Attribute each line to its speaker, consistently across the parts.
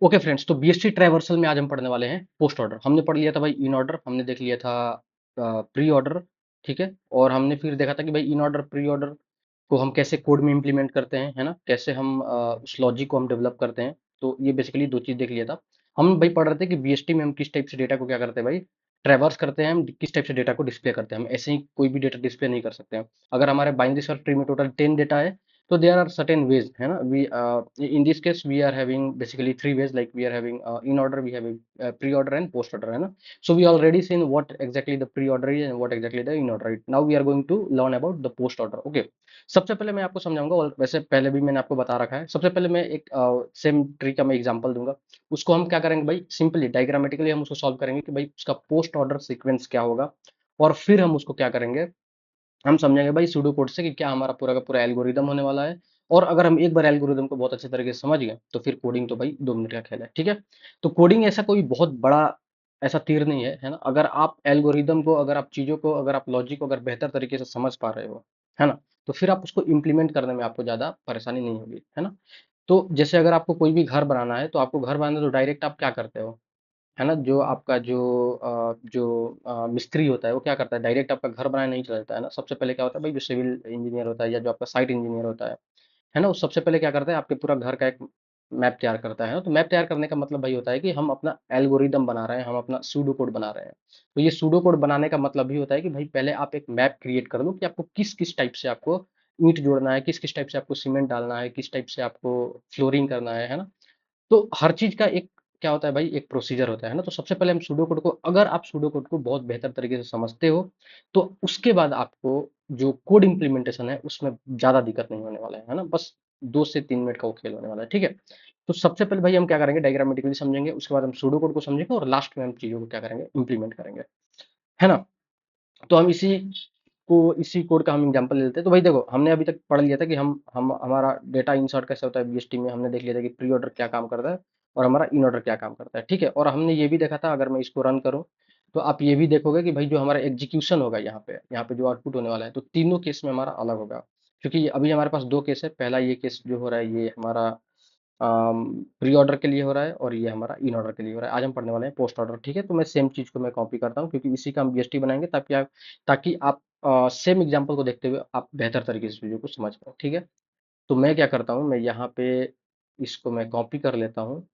Speaker 1: Okay friends, तो BST ट्राइवर्सल में आज हम पढ़ने वाले हैं पोस्ट ऑर्डर। हमने पढ़ लिया था भाई इन ऑर्डर, हमने देख लिया था प्री ऑर्डर, ठीक है। और हमने फिर देखा था कि भाई इन ऑर्डर प्री ऑर्डर को हम कैसे कोड में इंप्लीमेंट करते हैं, है ना, कैसे हम उस लॉजिक को हम डेवलप करते हैं। तो ये बेसिकली दो चीज देख लिया था। हम भाई पढ़ रहे थे कि बीएसटी में हम किस टाइप से डेटा को क्या करते हैं भाई, ट्रैवर्स करते हैं, हम किस टाइप से डेटा को डिस्प्ले करते हैं। हम ऐसे ही कोई भी डेटा डिस्प्ले नहीं कर सकते हैं। अगर हमारे बाइनरी सर्च ट्री में टोटल 10 डेटा है, so there are certain ways, है ना। we in this case we are having basically three ways, like we are having in order, we have a pre-order and post order, है ना। so we already seen what exactly the pre-order is and what exactly the in order is. Now we are going to learn about the post order. Okay, सबसे पहले मैं आपको समझाऊंगा, और वैसे पहले भी मैंने आपको बता रखा है। सबसे पहले मैं एक सेम ट्री का मैं एग्जांपल दूंगा। उसको हम क्या करेंगे भाई, सिंपली डायग्रामेटिकली हम उसको सॉल्व करेंगे कि भाई उसका पोस्ट ऑर्डर सीक्वेंस क्या होगा। और फिर हम उसको क्या करेंगे, हम समझेंगे भाई सूडो कोड से कि क्या हमारा पूरा का पूरा एल्गोरिदम होने वाला है। और अगर हम एक बार एल्गोरिदम को बहुत अच्छे तरीके से समझ गए तो फिर कोडिंग तो भाई 2 मिनट का खेल है, ठीक है। तो कोडिंग ऐसा कोई बहुत बड़ा ऐसा तीर नहीं है ना। अगर आप एल्गोरिदम को, अगर आप चीज़ों को, अगर आप लॉजिक को अगर बेहतर तरीके से समझ पा रहे हो, है ना, तो फिर आप उसको इम्प्लीमेंट करने में आपको ज़्यादा परेशानी नहीं होगी, है ना। तो जैसे अगर आपको कोई भी घर बनाना है, तो आपको घर बनाना, तो डायरेक्ट आप क्या करते हो, है ना। जो आपका मिस्त्री होता है वो क्या करता है, डायरेक्ट आपका घर बनाने नहीं चला जाता है ना। सबसे पहले क्या होता है भाई, जो सिविल इंजीनियर होता है या जो आपका साइट इंजीनियर होता है ना, वो सबसे पहले क्या करता है, आपके पूरा घर का एक मैप तैयार करता है ना। तो मैप तैयार करने का मतलब भाई होता है कि हम अपना एल्गोरिदम बना रहे हैं, हम अपना सूडो कोड बना रहे हैं। तो ये सूडो कोड बनाने का मतलब भी होता है कि भाई पहले आप एक मैप क्रिएट कर लो कि आपको किस किस टाइप से आपको ईंट जोड़ना है, किस किस टाइप से आपको सीमेंट डालना है, किस टाइप से आपको फ्लोरिंग करना है ना। तो हर चीज का एक क्या होता है भाई, एक प्रोसीजर होता है ना। तो सबसे पहले हम सूडो कोड को, अगर आप सूडो कोड को बहुत बेहतर तरीके से समझते हो, तो उसके बाद आपको जो कोड इम्प्लीमेंटेशन है उसमें ज्यादा दिक्कत नहीं होने वाला है ना। बस 2 से 3 मिनट का वो खेल होने वाला है, ठीक है। तो सबसे पहले भाई हम क्या करेंगे, डायग्रामेटिकली समझेंगे, उसके बाद हम सूडो कोड को समझेंगे, और लास्ट में हम चीजों को क्या करेंगे, इंप्लीमेंट करेंगे, है ना। तो हम इसी कोड का हम एग्जांपल ले लेते हैं। तो भाई देखो, हमने अभी तक पढ़ लिया था कि हम हमारा डेटा इंसर्ट कैसे होता है बीएसटी में। हमने देख लिया था कि प्री ऑर्डर क्या काम करता है और हमारा इन ऑर्डर क्या काम करता है, ठीक है। और हमने ये भी देखा था, अगर मैं इसको रन करूं तो आप ये भी देखोगे कि भाई जो हमारा एग्जीक्यूशन होगा यहाँ पे जो आउटपुट होने वाला है, तो तीनों केस में हमारा अलग होगा। क्योंकि अभी हमारे पास दो केस है। पहला ये केस जो हो रहा है, ये हमारा प्री ऑर्डर के लिए हो रहा है, और ये हमारा इन ऑर्डर के लिए हो रहा है। आज हम पढ़ने वाले हैं पोस्ट ऑर्डर, ठीक है। तो मैं सेम चीज को मैं कॉपी करता हूँ, क्योंकि इसी का हम बीएसटी बनाएंगे, ताकि आप सेम एग्जांपल को देखते हुए आप बेहतर तरीके से चीजों को समझ पाओ, ठीक है। तो मैं क्या करता हूँ, मैं यहाँ पे इसको मैं कॉपी कर लेता हूँ,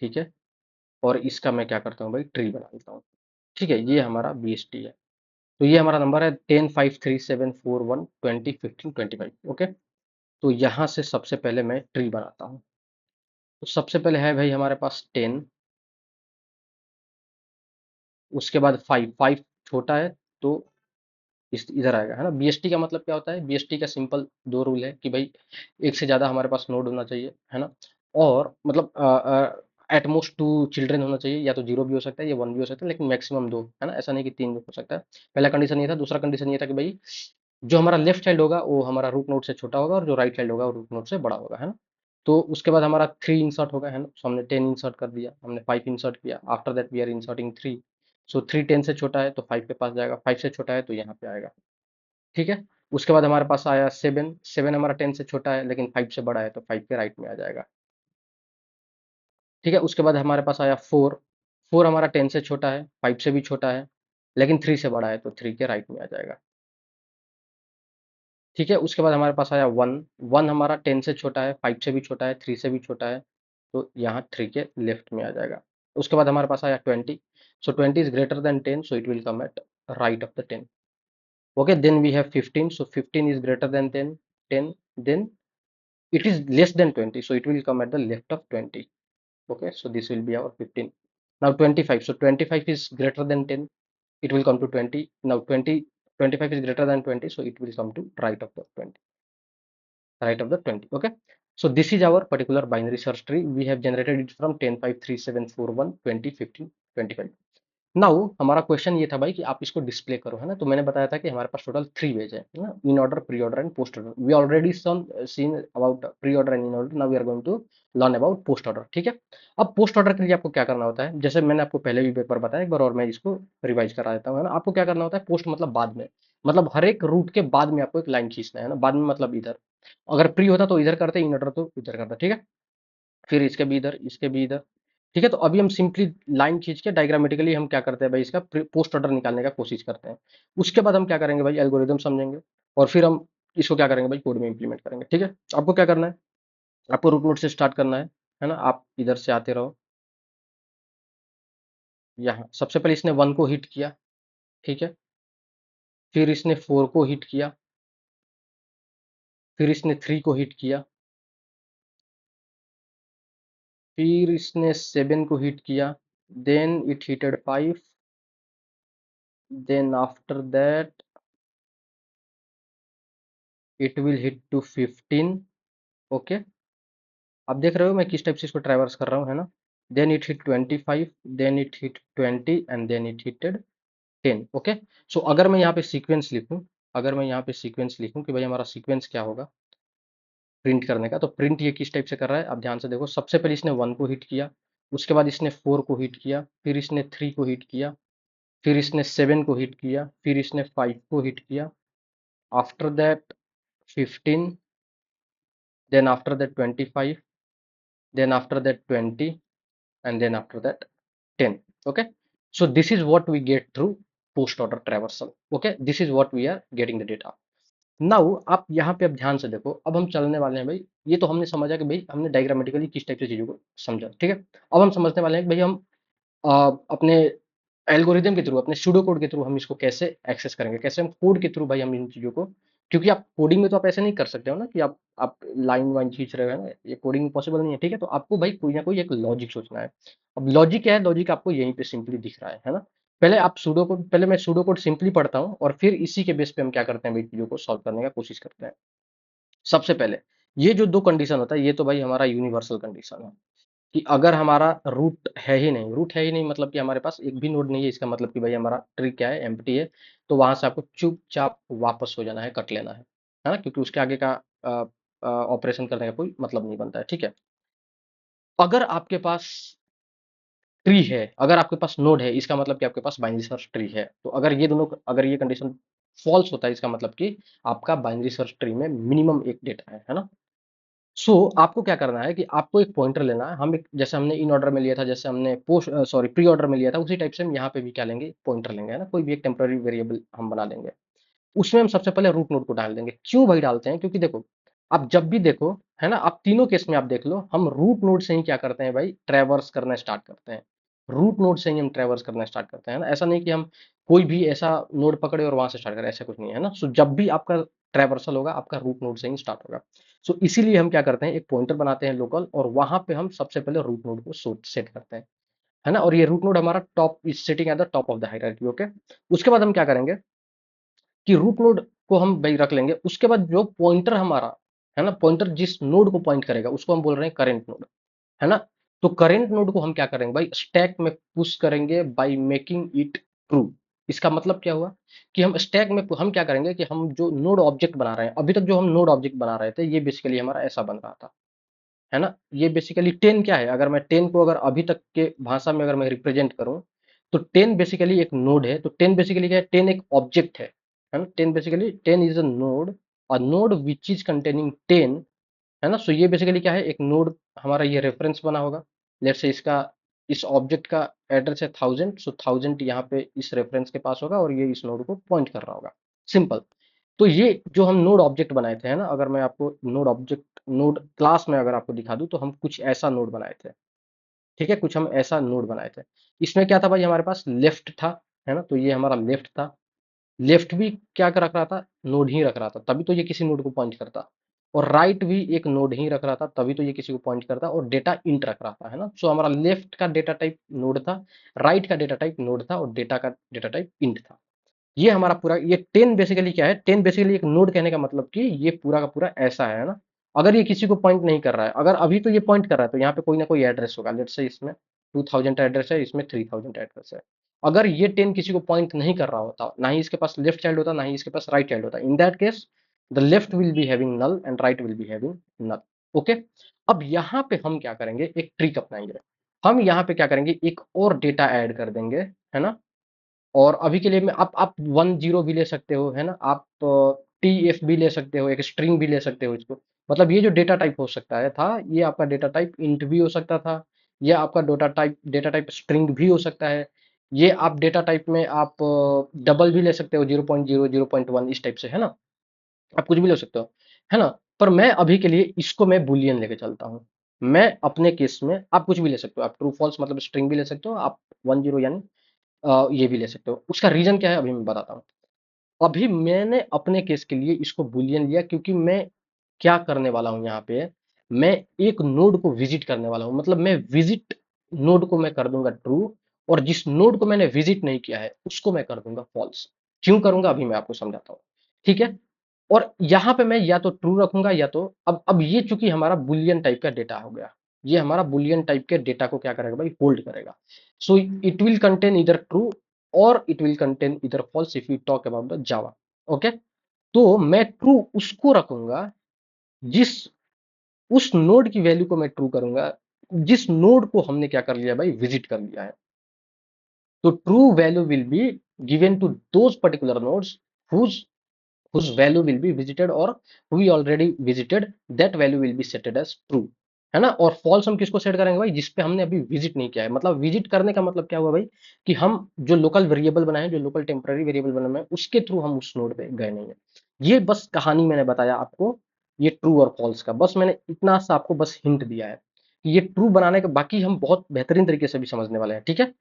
Speaker 1: ठीक है। और इसका मैं क्या करता हूँ भाई, ट्री बना लेता हूँ, ठीक है। ये हमारा बीएसटी है। तो ये हमारा नंबर है 10 5 3 7 4 1 20 15 25, ओके। तो यहाँ से सबसे पहले मैं ट्री बनाता हूँ। तो सबसे पहले है भाई हमारे पास 10, उसके बाद 5 छोटा है, तो इस इधर आएगा, है ना। बीएसटी का मतलब क्या होता है, बीएसटी का सिंपल दो रूल है कि भाई एक से ज्यादा हमारे पास नोड होना चाहिए, है ना। और मतलब एट मोस्ट 2 चिल्ड्रन होना चाहिए, या तो 0 भी हो सकता है या 1 भी हो सकता है, लेकिन मैक्सिमम 2, है ना। ऐसा नहीं कि 3 भी हो सकता है। पहला कंडीशन ये था। दूसरा कंडीशन ये था कि भाई जो हमारा लेफ्ट चाइल्ड होगा वो हमारा रूट नोड से छोटा होगा, और जो राइट चाइल्ड होगा वो रूट नोड से बड़ा होगा, है ना। तो उसके बाद हमारा 3 इंसर्ट होगा, है ना। सो हमने 10 इंसर्ट कर दिया, हमने 5 इंसर्ट किया। After that we are inserting 3। So 3 10 से छोटा है तो 5 के पास जाएगा, 5 से छोटा है तो यहाँ पे आएगा, ठीक है। उसके बाद हमारे पास आया 7। 7 हमारा 10 से छोटा है लेकिन 5 से बड़ा है, तो 5 के राइट में आ जाएगा, ठीक है। उसके बाद हमारे पास आया 4। 4 हमारा 10 से छोटा है, 5 से भी छोटा है, लेकिन 3 से बड़ा है, तो 3 के राइट में आ जाएगा, ठीक है। उसके बाद हमारे पास आया 1। 1 हमारा 10 से छोटा है, 5 से भी छोटा है, 3 से भी छोटा है, तो यहाँ 3 के लेफ्ट में आ जाएगा। उसके बाद हमारे पास आया 20। So 20 is greater than 10, so it will come at right of the 10। Okay, then we have 15. So 15 is greater than 10. Then it is less than 20, so it will come at the left of 20. Okay, so this will be our 15. Now 25. So 25 is greater than 10. It will come to 20. Now 25 is greater than 20, so it will come to right of the 20. Right of the 20. Okay. So this is our particular binary search tree. We have generated it from 10 5 3 7 4 1 20 15 25. Now हमारा question ये था भाई कि आप इसको display करो, है ना। तो मैंने बताया था कि हमारे पास टोटल 3 वेज है ना, in order, pre order and post order. We already seen about pre order and in order. Now we are going to learn about post order, ठीक है। अब पोस्ट ऑर्डर के लिए आपको क्या करना होता है, जैसे मैंने आपको पहले भी पेपर बताया एक बार, और मैं इसको रिवाइज करा देता हूँ, है ना। आपको क्या करना होता है, पोस्ट मतलब बाद में, मतलब हर एक रूट के बाद में आपको एक लाइन खींचना है ना। बाद में मतलब इधर, अगर प्री होता तो इधर करते, इन ऑर्डर तो इधर करता, ठीक है। फिर इसके भी इधर, इसके भी इधर। ठीक है, तो अभी हम सिंपली लाइन खींच के डायग्रामेटिकली हम क्या करते हैं भाई, इसका पोस्ट ऑर्डर निकालने का कोशिश करते हैं। उसके बाद हम क्या करेंगे भाई, एल्गोरिदम समझेंगे और फिर हम इसको क्या करेंगे भाई, कोड में इंप्लीमेंट करेंगे। ठीक है, आपको क्या करना है, आपको रूट नोड से स्टार्ट करना है ना। आप इधर से आते रहो, यहाँ सबसे पहले इसने 1 को हिट किया। ठीक है, फिर इसने 4 को हिट किया, फिर इसने 3 को हिट किया, फिर इसने 7 को हिट किया, then it hitted 5, then after that it will hit to 15। Okay, आप देख रहे हो मैं किस टाइप से इसको ट्रैवर्स कर रहा हूँ, है ना। Then it hit 25, then it hit 20 and then it hitted 10। Okay, so अगर मैं यहाँ पे सीक्वेंस लिखूं, अगर मैं यहाँ पे सीक्वेंस लिखूं कि भाई हमारा सीक्वेंस क्या होगा प्रिंट करने का, तो प्रिंट ये किस टाइप से कर रहा है, आप ध्यान से देखो। सबसे पहले इसने 1 को हिट किया, उसके बाद इसने 4 को हिट किया, फिर इसने 3 को हिट किया, फिर इसने 7 को हिट किया, फिर इसने 5 को हिट किया, after that 15, then after that 25, then after that 20, and then after that 10। okay, so this is what we get through post order traversal। okay, this is what we are getting the data। Now आप यहाँ पे अब ध्यान से देखो, अब हम चलने वाले हैं भाई, ये तो हमने समझा कि भाई हमने डायग्रामेटिकली किस टाइप से चीजों को समझा। ठीक है, अब हम समझने वाले हैं कि भाई हम अपने एल्गोरिदम के थ्रू, अपने सूडो कोड के थ्रू हम इसको कैसे एक्सेस करेंगे, कैसे हम कोड के थ्रू भाई हम इन चीज़ों को, क्योंकि आप कोडिंग में तो आप ऐसे नहीं कर सकते हो ना कि आप लाइन वाइन खींच रहे हो ना, ये कोडिंग में पॉसिबल नहीं है। ठीक है, तो आपको भाई कोई ना कोई एक लॉजिक सोचना है। अब लॉजिक क्या है, लॉजिक आपको यहीं पे सिंपली दिख रहा है ना। पहले आप सूडो कोड, पहले मैं सूडो कोड सिंपली पढ़ता हूँ और फिर इसी के बेस पे हम क्या करते हैं भाई, चीज़ों को सॉल्व करने का कोशिश करते हैं। सबसे पहले ये जो दो कंडीशन होता है, ये तो भाई हमारा यूनिवर्सल कंडीशन है कि अगर हमारा रूट है ही नहीं, रूट है ही नहीं मतलब कि हमारे पास एक भी नोड नहीं है, इसका मतलब कि भाई हमारा ट्री क्या है, एम्प्टी है। तो वहां से आपको चुपचाप वापस हो जाना है, कट लेना है ना, क्योंकि उसके आगे का ऑपरेशन करने का कोई मतलब नहीं बनता है। ठीक है, अगर आपके पास ट्री है, अगर आपके पास नोड है, इसका मतलब कि आपके पास बाइनरी सर्च ट्री है। तो अगर ये दोनों, अगर ये कंडीशन फॉल्स होता है, इसका मतलब कि आपका बाइनरी सर्च ट्री में मिनिमम एक डेटा है ना। सो आपको क्या करना है कि आपको एक पॉइंटर लेना है। हम एक, जैसे हमने इन ऑर्डर में लिया था, जैसे हमने पोस्ट सॉरी प्री ऑर्डर में लिया था, उसी टाइप से हम यहाँ पे भी क्या लेंगे, पॉइंटर लेंगे, है ना। कोई भी एक टेम्पररी वेरिएबल हम बना लेंगे, उसमें हम सबसे पहले रूट नोड को डाल देंगे। क्यों भाई डालते हैं, क्योंकि देखो आप जब भी देखो, है ना, आप तीनों केस में आप देख लो, हम रूट नोड से ही क्या करते हैं भाई, ट्रैवर्स करना स्टार्ट करते हैं। रूट नोड से ही हम ट्रैवर्स करना स्टार्ट करते हैं ना। ऐसा नहीं कि हम कोई भी ऐसा नोड पकड़े और वहां से स्टार्ट करें, ऐसा कुछ नहीं है ना। सो जब भी आपका ट्रैवर्सल होगा, आपका रूट नोड से ही स्टार्ट होगा। सो इसीलिए हम क्या करते हैं, एक पॉइंटर बनाते हैं लोकल, और वहां पे हम सबसे पहले रूट नोड को सेट करते हैं, है ना। और ये रूट नोड हमारा top is sitting at the top of the hierarchy. Okay, उसके बाद हम क्या करेंगे कि रूट नोड को हम भाई रख लेंगे। उसके बाद जो पॉइंटर हमारा, है ना, पॉइंटर जिस नोड को पॉइंट करेगा उसको हम बोल रहे हैं करेंट नोड, है ना। तो करेंट नोड को हम क्या करेंगे भाई, स्टैक में पुश करेंगे बाय मेकिंग इट ट्रू। इसका मतलब क्या हुआ कि हम स्टैक में हम क्या करेंगे कि हम जो नोड ऑब्जेक्ट बना रहे हैं, अभी तक जो हम नोड ऑब्जेक्ट बना रहे थे, ये बेसिकली हमारा ऐसा बन रहा था, है ना। ये बेसिकली 10 क्या है, अगर मैं 10 को अगर अभी तक के भाषा में अगर मैं रिप्रेजेंट करूं, तो 10 बेसिकली एक नोड है। तो 10 बेसिकली क्या है, 10 एक ऑब्जेक्ट है ना। 10 basically 10 is a node which is containing 10, है ना। सो ये बेसिकली क्या है, एक नोड हमारा ये रेफरेंस बना होगा। लेट्स से इसका, इस ऑब्जेक्ट का एड्रेस है 1000, सो 1000 यहाँ पे इस रेफरेंस के पास होगा और ये इस नोड को पॉइंट कर रहा होगा, सिंपल। तो ये जो हम नोड ऑब्जेक्ट बनाए थे, है ना, अगर मैं आपको नोड ऑब्जेक्ट, नोड क्लास में अगर आपको दिखा दूं, तो हम कुछ ऐसा नोड बनाए थे। ठीक है, कुछ हम ऐसा नोड बनाए थे। इसमें क्या था भाई, हमारे पास लेफ्ट था, है ना। तो ये हमारा लेफ्ट था, लेफ्ट भी क्या कर रख रहा था, नोड ही रख रहा था, तभी तो ये किसी नोड को पॉइंट करता। और राइट भी एक नोड ही रख रहा था, तभी तो ये किसी को पॉइंट करता, और डेटा इंट रख रहा था, है ना। सो हमारा लेफ्ट का डेटा टाइप नोड था, राइट का डेटा टाइप नोड था, और डेटा का डेटा टाइप इंट था। ये हमारा पूरा, ये 10 बेसिकली क्या है, 10 बेसिकली एक नोड कहने का मतलब कि ये पूरा का पूरा ऐसा है ना। अगर ये किसी को पॉइंट नहीं कर रहा है, अगर अभी तो ये पॉइंट कर रहा है, तो यहाँ पे कोई ना कोई एड्रेस होगा। लेट्स से इसमें 2000 एड्रेस है, इसमें 3000 एड्रेस है। अगर ये 10 किसी को पॉइंट नहीं कर रहा होता, ना ही इसके पास लेफ्ट चाइल्ड होता, ना ही इसके पास राइट चाइल्ड होता, in that case the left will be having null and right will be having null. Okay, अब यहाँ पे हम क्या करेंगे, एक ट्रिक अपनाएंगे। हम यहाँ पे क्या करेंगे, एक और डेटा ऐड कर देंगे, है ना। और अभी के लिए मैं आप 10 भी ले सकते हो, है ना। आप टी एफ भी ले सकते हो, एक स्ट्रिंग भी ले सकते हो इसको। मतलब ये जो डेटा टाइप हो सकता है था, ये आपका डेटा टाइप इंट भी हो सकता था, या आपका डेटा टाइप स्ट्रिंग भी हो सकता है। ये आप डेटा टाइप में आप डबल भी ले सकते हो, 0.0 0.1 इस टाइप से, है ना। आप कुछ भी ले सकते हो, है ना। पर मैं अभी के लिए इसको मैं बुलियन लेके चलता हूँ। मैं अपने केस में, आप कुछ भी ले सकते हो, आप ट्रू फॉल्स मतलब स्ट्रिंग भी ले सकते हो, आप 1 0 यानी ये भी ले सकते हो। उसका रीजन क्या है अभी मैं बताता हूँ। अभी मैंने अपने केस के लिए इसको बुलियन लिया, क्योंकि मैं क्या करने वाला हूं यहाँ पे, मैं एक नोड को विजिट करने वाला हूं। मतलब मैं विजिट नोड को मैं कर दूंगा ट्रू, और जिस नोड को मैंने विजिट नहीं किया है उसको मैं कर दूंगा फॉल्स। क्यों करूंगा अभी मैं आपको समझाता हूँ, ठीक है। और यहाँ पे मैं या तो ट्रू रखूंगा, या तो अब ये चूंकि हमारा बुलियन टाइप का डेटा हो गया, ये हमारा बुलियन टाइप के डेटा को क्या करेगा भाई, होल्ड करेगा। सो इट विल कंटेन इधर ट्रू और इट विल कंटेन इधर false if you talk about the Java. Okay, तो मैं ट्रू उसको रखूंगा जिस, उस नोड की वैल्यू को मैं ट्रू करूंगा जिस नोड को हमने क्या कर लिया भाई, विजिट कर लिया है। तो true value will be given to those particular nodes whose whose value will be visited or we already visited, that value will be setted as true, है ना। और फॉल्स हम किसको सेट करेंगे भाई, जिस पे हमने अभी विजिट नहीं किया है। मतलब विजिट करने का मतलब क्या हुआ भाई, कि हम जो लोकल वेरिएबल बनाए हैं, जो लोकल टेम्पररी वेरिएबल बनाए हैं, उसके थ्रू हम उस नोड पे गए नहीं है। ये बस कहानी मैंने बताया आपको, ये ट्रू और फॉल्स का बस मैंने इतना सा आपको बस हिंट दिया है कि ये ट्रू बनाने के बाकी हम बहुत बेहतरीन तरीके से भी समझने वाले हैं, ठीक है।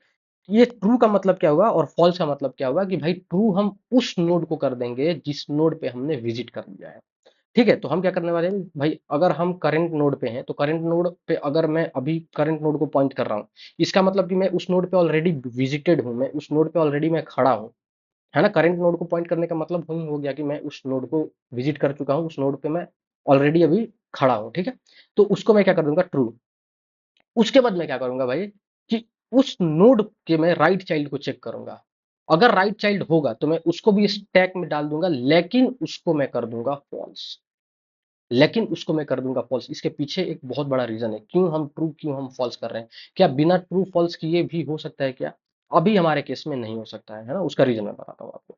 Speaker 1: ये ट्रू का मतलब क्या हुआ और फॉल्स का मतलब क्या हुआ, कि भाई ट्रू हम उस नोड को कर देंगे जिस नोड पे हमने विजिट कर लिया है। ठीक है, तो हम क्या करने वाले हैं भाई, अगर हम करंट नोड पे हैं तो करंट नोड पे अगर मैं अभी करंट नोड को पॉइंट कर रहा हूँ, इसका मतलब कि मैं उस नोड पे ऑलरेडी विजिटेड हूँ, मैं उस नोड पे ऑलरेडी मैं खड़ा हूँ, है ना। करंट नोड को पॉइंट करने का मतलब वही हो गया कि मैं उस नोड को विजिट कर चुका हूँ, उस नोड पे मैं ऑलरेडी अभी खड़ा हूँ, ठीक है। तो उसको मैं क्या कर दूंगा, ट्रू। उसके बाद मैं क्या करूंगा भाई, कि उस नोड के मैं राइट चाइल्ड को चेक करूंगा। अगर राइट चाइल्ड होगा तो मैं उसको भी स्टैक में डाल दूंगा, लेकिन उसको मैं कर दूंगा फॉल्स। लेकिन उसको मैं कर दूंगा फॉल्स। इसके पीछे एक बहुत बड़ा रीजन है, क्यों हम ट्रू क्यों हम फॉल्स कर रहे हैं। क्या बिना ट्रू फॉल्स किए भी हो सकता है क्या, अभी हमारे केस में नहीं हो सकता है ना। उसका रीजन मैं बताता हूँ आपको।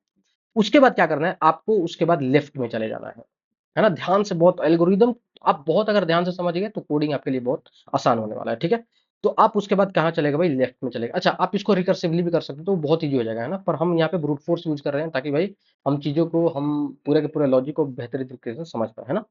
Speaker 1: उसके बाद क्या करना है आपको, उसके बाद लेफ्ट में चले जाना है ना। ध्यान से, बहुत एल्गोरिदम आप बहुत अगर ध्यान से समझ गए तो कोडिंग आपके लिए बहुत आसान होने वाला है, ठीक है। तो आप उसके बाद कहाँ चलेगा भाई, लेफ्ट में चलेगा। अच्छा, आप इसको रिकर्सिवली भी कर सकते हो तो बहुत ईजी हो जाएगा, है ना। पर हम यहाँ पे ब्रूट फोर्स यूज कर रहे हैं ताकि भाई हम चीजों को, हम पूरे के पूरे लॉजिक को बेहतरीन तरीके से समझ पाए, है ना।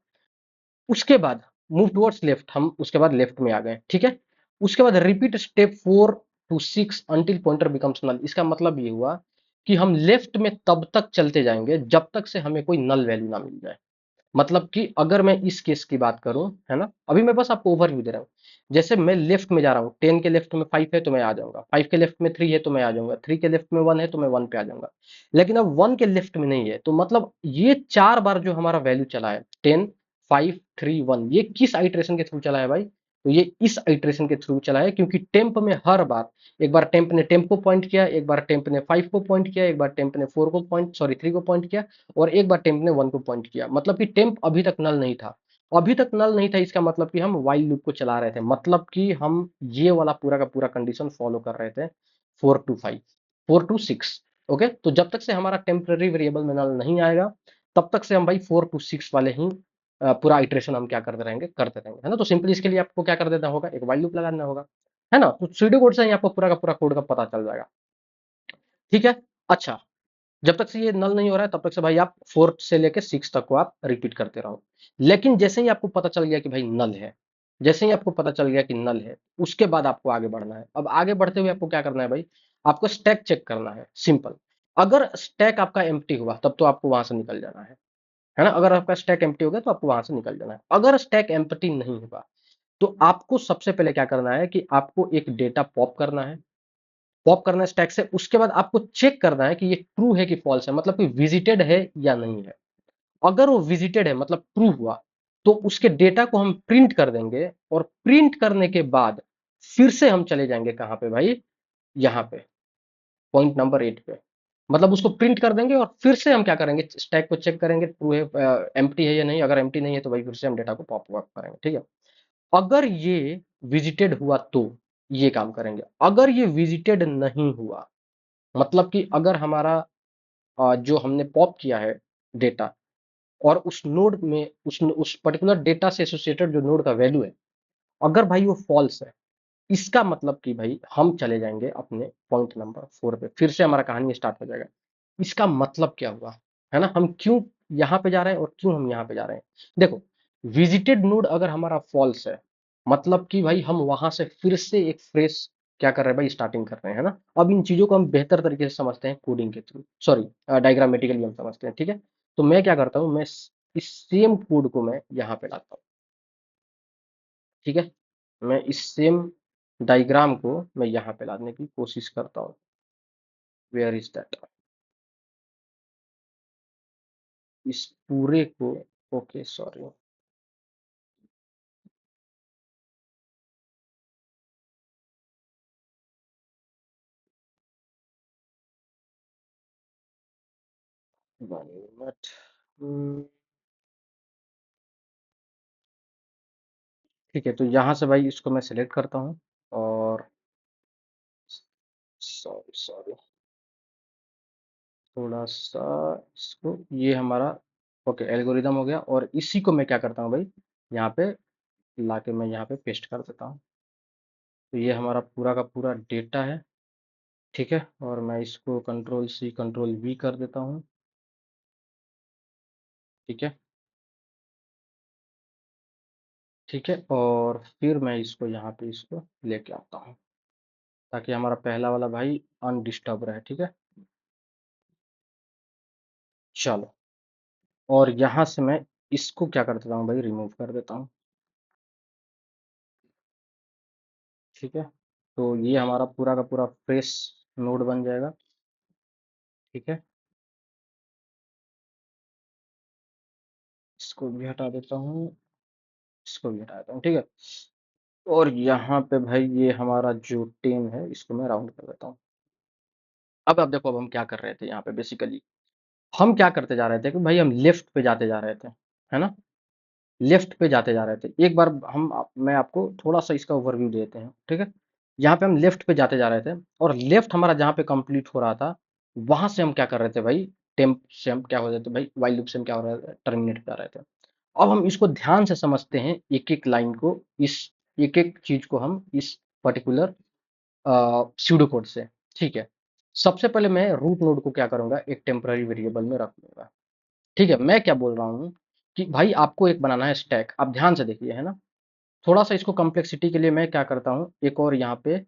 Speaker 1: उसके बाद मूव टुवर्ड्स लेफ्ट, हम उसके बाद लेफ्ट में आ गए, ठीक है। उसके बाद repeat step 4 to 6 until pointer becomes null. इसका मतलब ये हुआ कि हम लेफ्ट में तब तक चलते जाएंगे जब तक से हमें कोई नल वैल्यू ना मिल जाए। मतलब कि अगर मैं इस केस की बात करूं, है ना, अभी मैं बस आपको ओवरव्यू दे रहा हूं। जैसे मैं लेफ्ट में जा रहा हूँ, 10 के लेफ्ट में 5 है तो मैं आ जाऊंगा, 5 के लेफ्ट में 3 है तो मैं आ जाऊंगा, 3 के लेफ्ट में 1 है तो मैं 1 पे आ जाऊंगा। लेकिन अब 1 के लेफ्ट में नहीं है, तो मतलब ये 4 बार जो हमारा वैल्यू चला है, 10 5 3 1, ये किस आइट्रेशन के थ्रू चला है भाई, तो ये इस आइट्रेशन के थ्रू चला है। क्योंकि टेम्प में हर बार, एक बार टेम्प ने टेम्प को पॉइंट किया, एक बार टेम्प ने 5 को पॉइंट किया, एक बार टेम्प ने 4 को पॉइंट, सॉरी 3 को पॉइंट किया, और एक बार टेम्प ने 1 को पॉइंट किया। मतलब कि टेम्प अभी तक नल नहीं था। अभी तक नल नहीं था, इसका मतलब कि हम वाइल लूप को चला रहे थे, मतलब कि हम ये वाला पूरा का पूरा कंडीशन फॉलो कर रहे थे 4 to 5, 4 to 6। ओके, तो जब तक से हमारा टेम्पररी वेरिएबल में नल नहीं आएगा, तब तक से हम भाई 4 to 6 वाले ही पूरा इटरेशन हम क्या करते रहेंगे, है ना। तो सिंपली इसके लिए आपको क्या कर देना होगा, एक वाइल लूप लगाना होगा, है ना। तो सूडो कोड से ही आपको पूरा का पूरा कोड का पता चल जाएगा, ठीक है। अच्छा, जब तक से ये नल नहीं हो रहा है तब तक से भाई आप 4 से लेके 6 तक को आप रिपीट करते रहो। लेकिन जैसे ही आपको पता चल गया कि भाई नल है, जैसे ही आपको पता चल गया कि नल है, उसके बाद आपको आगे बढ़ना है। अब आगे बढ़ते हुए आपको क्या करना है भाई, आपको स्टैक चेक करना है, सिंपल। अगर स्टैक आपका एम्प्टी हुआ तब तो आपको वहां से निकल जाना है ना। अगर आपका स्टैक एम्प्टी हो गया तो आपको वहां से निकल जाना है। अगर स्टैक एम्प्टी नहीं हुआ तो आपको सबसे पहले क्या करना है कि आपको एक डेटा पॉप करना है, पॉप करना है स्टैक से। उसके बाद आपको चेक करना है कि ये ट्रू है कि फॉल्स है, मतलब कि विजिटेड है या नहीं है। अगर वो विजिटेड है मतलब ट्रू हुआ, तो उसके डेटा को हम प्रिंट कर देंगे, और प्रिंट करने के बाद फिर से हम चले जाएंगे कहां पे भाई, यहाँ पे पॉइंट नंबर 8 पे। मतलब उसको प्रिंट कर देंगे और फिर से हम क्या करेंगे, स्टैक को चेक करेंगे ट्रू है, एम्प्टी है या नहीं। अगर एम्प्टी नहीं है तो भाई फिर से हम डेटा को पॉप अप करेंगे, ठीक है। अगर ये विजिटेड हुआ तो ये काम करेंगे। अगर ये विजिटेड नहीं हुआ, मतलब कि अगर हमारा जो हमने पॉप किया है डेटा, और उस नोड में उस पर्टिकुलर डेटा से एसोसिएटेड जो नोड का वैल्यू है, अगर भाई वो फॉल्स है, इसका मतलब कि भाई हम चले जाएंगे अपने पॉइंट नंबर 4 पे, फिर से हमारा कहानी स्टार्ट हो जाएगा। इसका मतलब क्या हुआ, है ना, हम क्यों यहाँ पे जा रहे हैं और क्यों हम यहाँ पे जा रहे हैं। देखो, विजिटेड नोड अगर हमारा फॉल्स है, मतलब कि भाई हम वहां से फिर से एक फ्रेश क्या कर रहे हैं भाई, स्टार्टिंग कर रहे हैं, है ना। अब इन चीजों को हम बेहतर तरीके से समझते हैं कोडिंग के थ्रू, सॉरी डायग्रामेटिकली हम समझते हैं, ठीक है। तो मैं क्या करता हूँ, मैं इस सेम कोड को मैं यहाँ पे लाता हूँ, ठीक है। मैं इस सेम डायग्राम को मैं यहाँ पे लाने की कोशिश करता हूँ। वेयर इज दैट, इस पूरे को, ओके सॉरी, वन मिनट। ठीक है, तो यहाँ से भाई इसको मैं सिलेक्ट करता हूँ, और सॉरी सॉरी, थोड़ा सा इसको, ये हमारा ओके एल्गोरिदम हो गया, और इसी को मैं क्या करता हूँ भाई, यहाँ पे लाके मैं यहाँ पे पेस्ट कर देता हूँ। तो ये हमारा पूरा का पूरा डेटा है, ठीक है। और मैं इसको कंट्रोल सी कंट्रोल वी कर देता हूँ, ठीक है, ठीक है। और फिर मैं इसको यहाँ पे इसको लेके आता हूँ, ताकि हमारा पहला वाला भाई अनडिस्टर्ब रहे, ठीक है। चलो, और यहाँ से मैं इसको क्या कर देता हूँ भाई, रिमूव कर देता हूँ, ठीक है। तो ये हमारा पूरा का पूरा फ्रेश नोड बन जाएगा, ठीक है। इसको भी हटा देता हूँ, इसको भी हटा देता हूँ, ठीक है। और यहाँ पे भाई ये हमारा जो 10 है, इसको मैं राउंड कर देता हूँ। अब आप देखो, अब हम क्या कर रहे थे यहाँ पे, बेसिकली हम क्या करते जा रहे थे कि भाई हम लेफ्ट पे जाते जा रहे थे, है ना। लेफ्ट पे जाते जा रहे थे, एक बार मैं आपको थोड़ा सा इसका ओवरव्यू देते हैं, ठीक है। यहाँ पे हम लेफ्ट पे जाते जा रहे थे, और लेफ्ट हमारा जहाँ पे कंप्लीट हो रहा था, वहां से हम क्या कर रहे थे भाई, टेम्प से हम क्या हो रहे थे भाई, वाइल लूप से हम क्या हो रहे थे, टर्मिनेट कर रहे थे। अब हम इसको ध्यान से समझते हैं, एक एक लाइन को, इस एक एक चीज को हम इस पर्टिकुलर स्यूडो कोड से, ठीक है। सबसे पहले मैं रूट नोड को क्या करूंगा, एक टेम्पररी वेरिएबल में रख दूंगा, ठीक है। मैं क्या बोल रहा हूँ कि भाई आपको एक बनाना है स्टैक, आप ध्यान से देखिए, है ना। थोड़ा सा इसको कम्प्लेक्सिटी के लिए मैं क्या करता हूँ, एक और यहाँ पे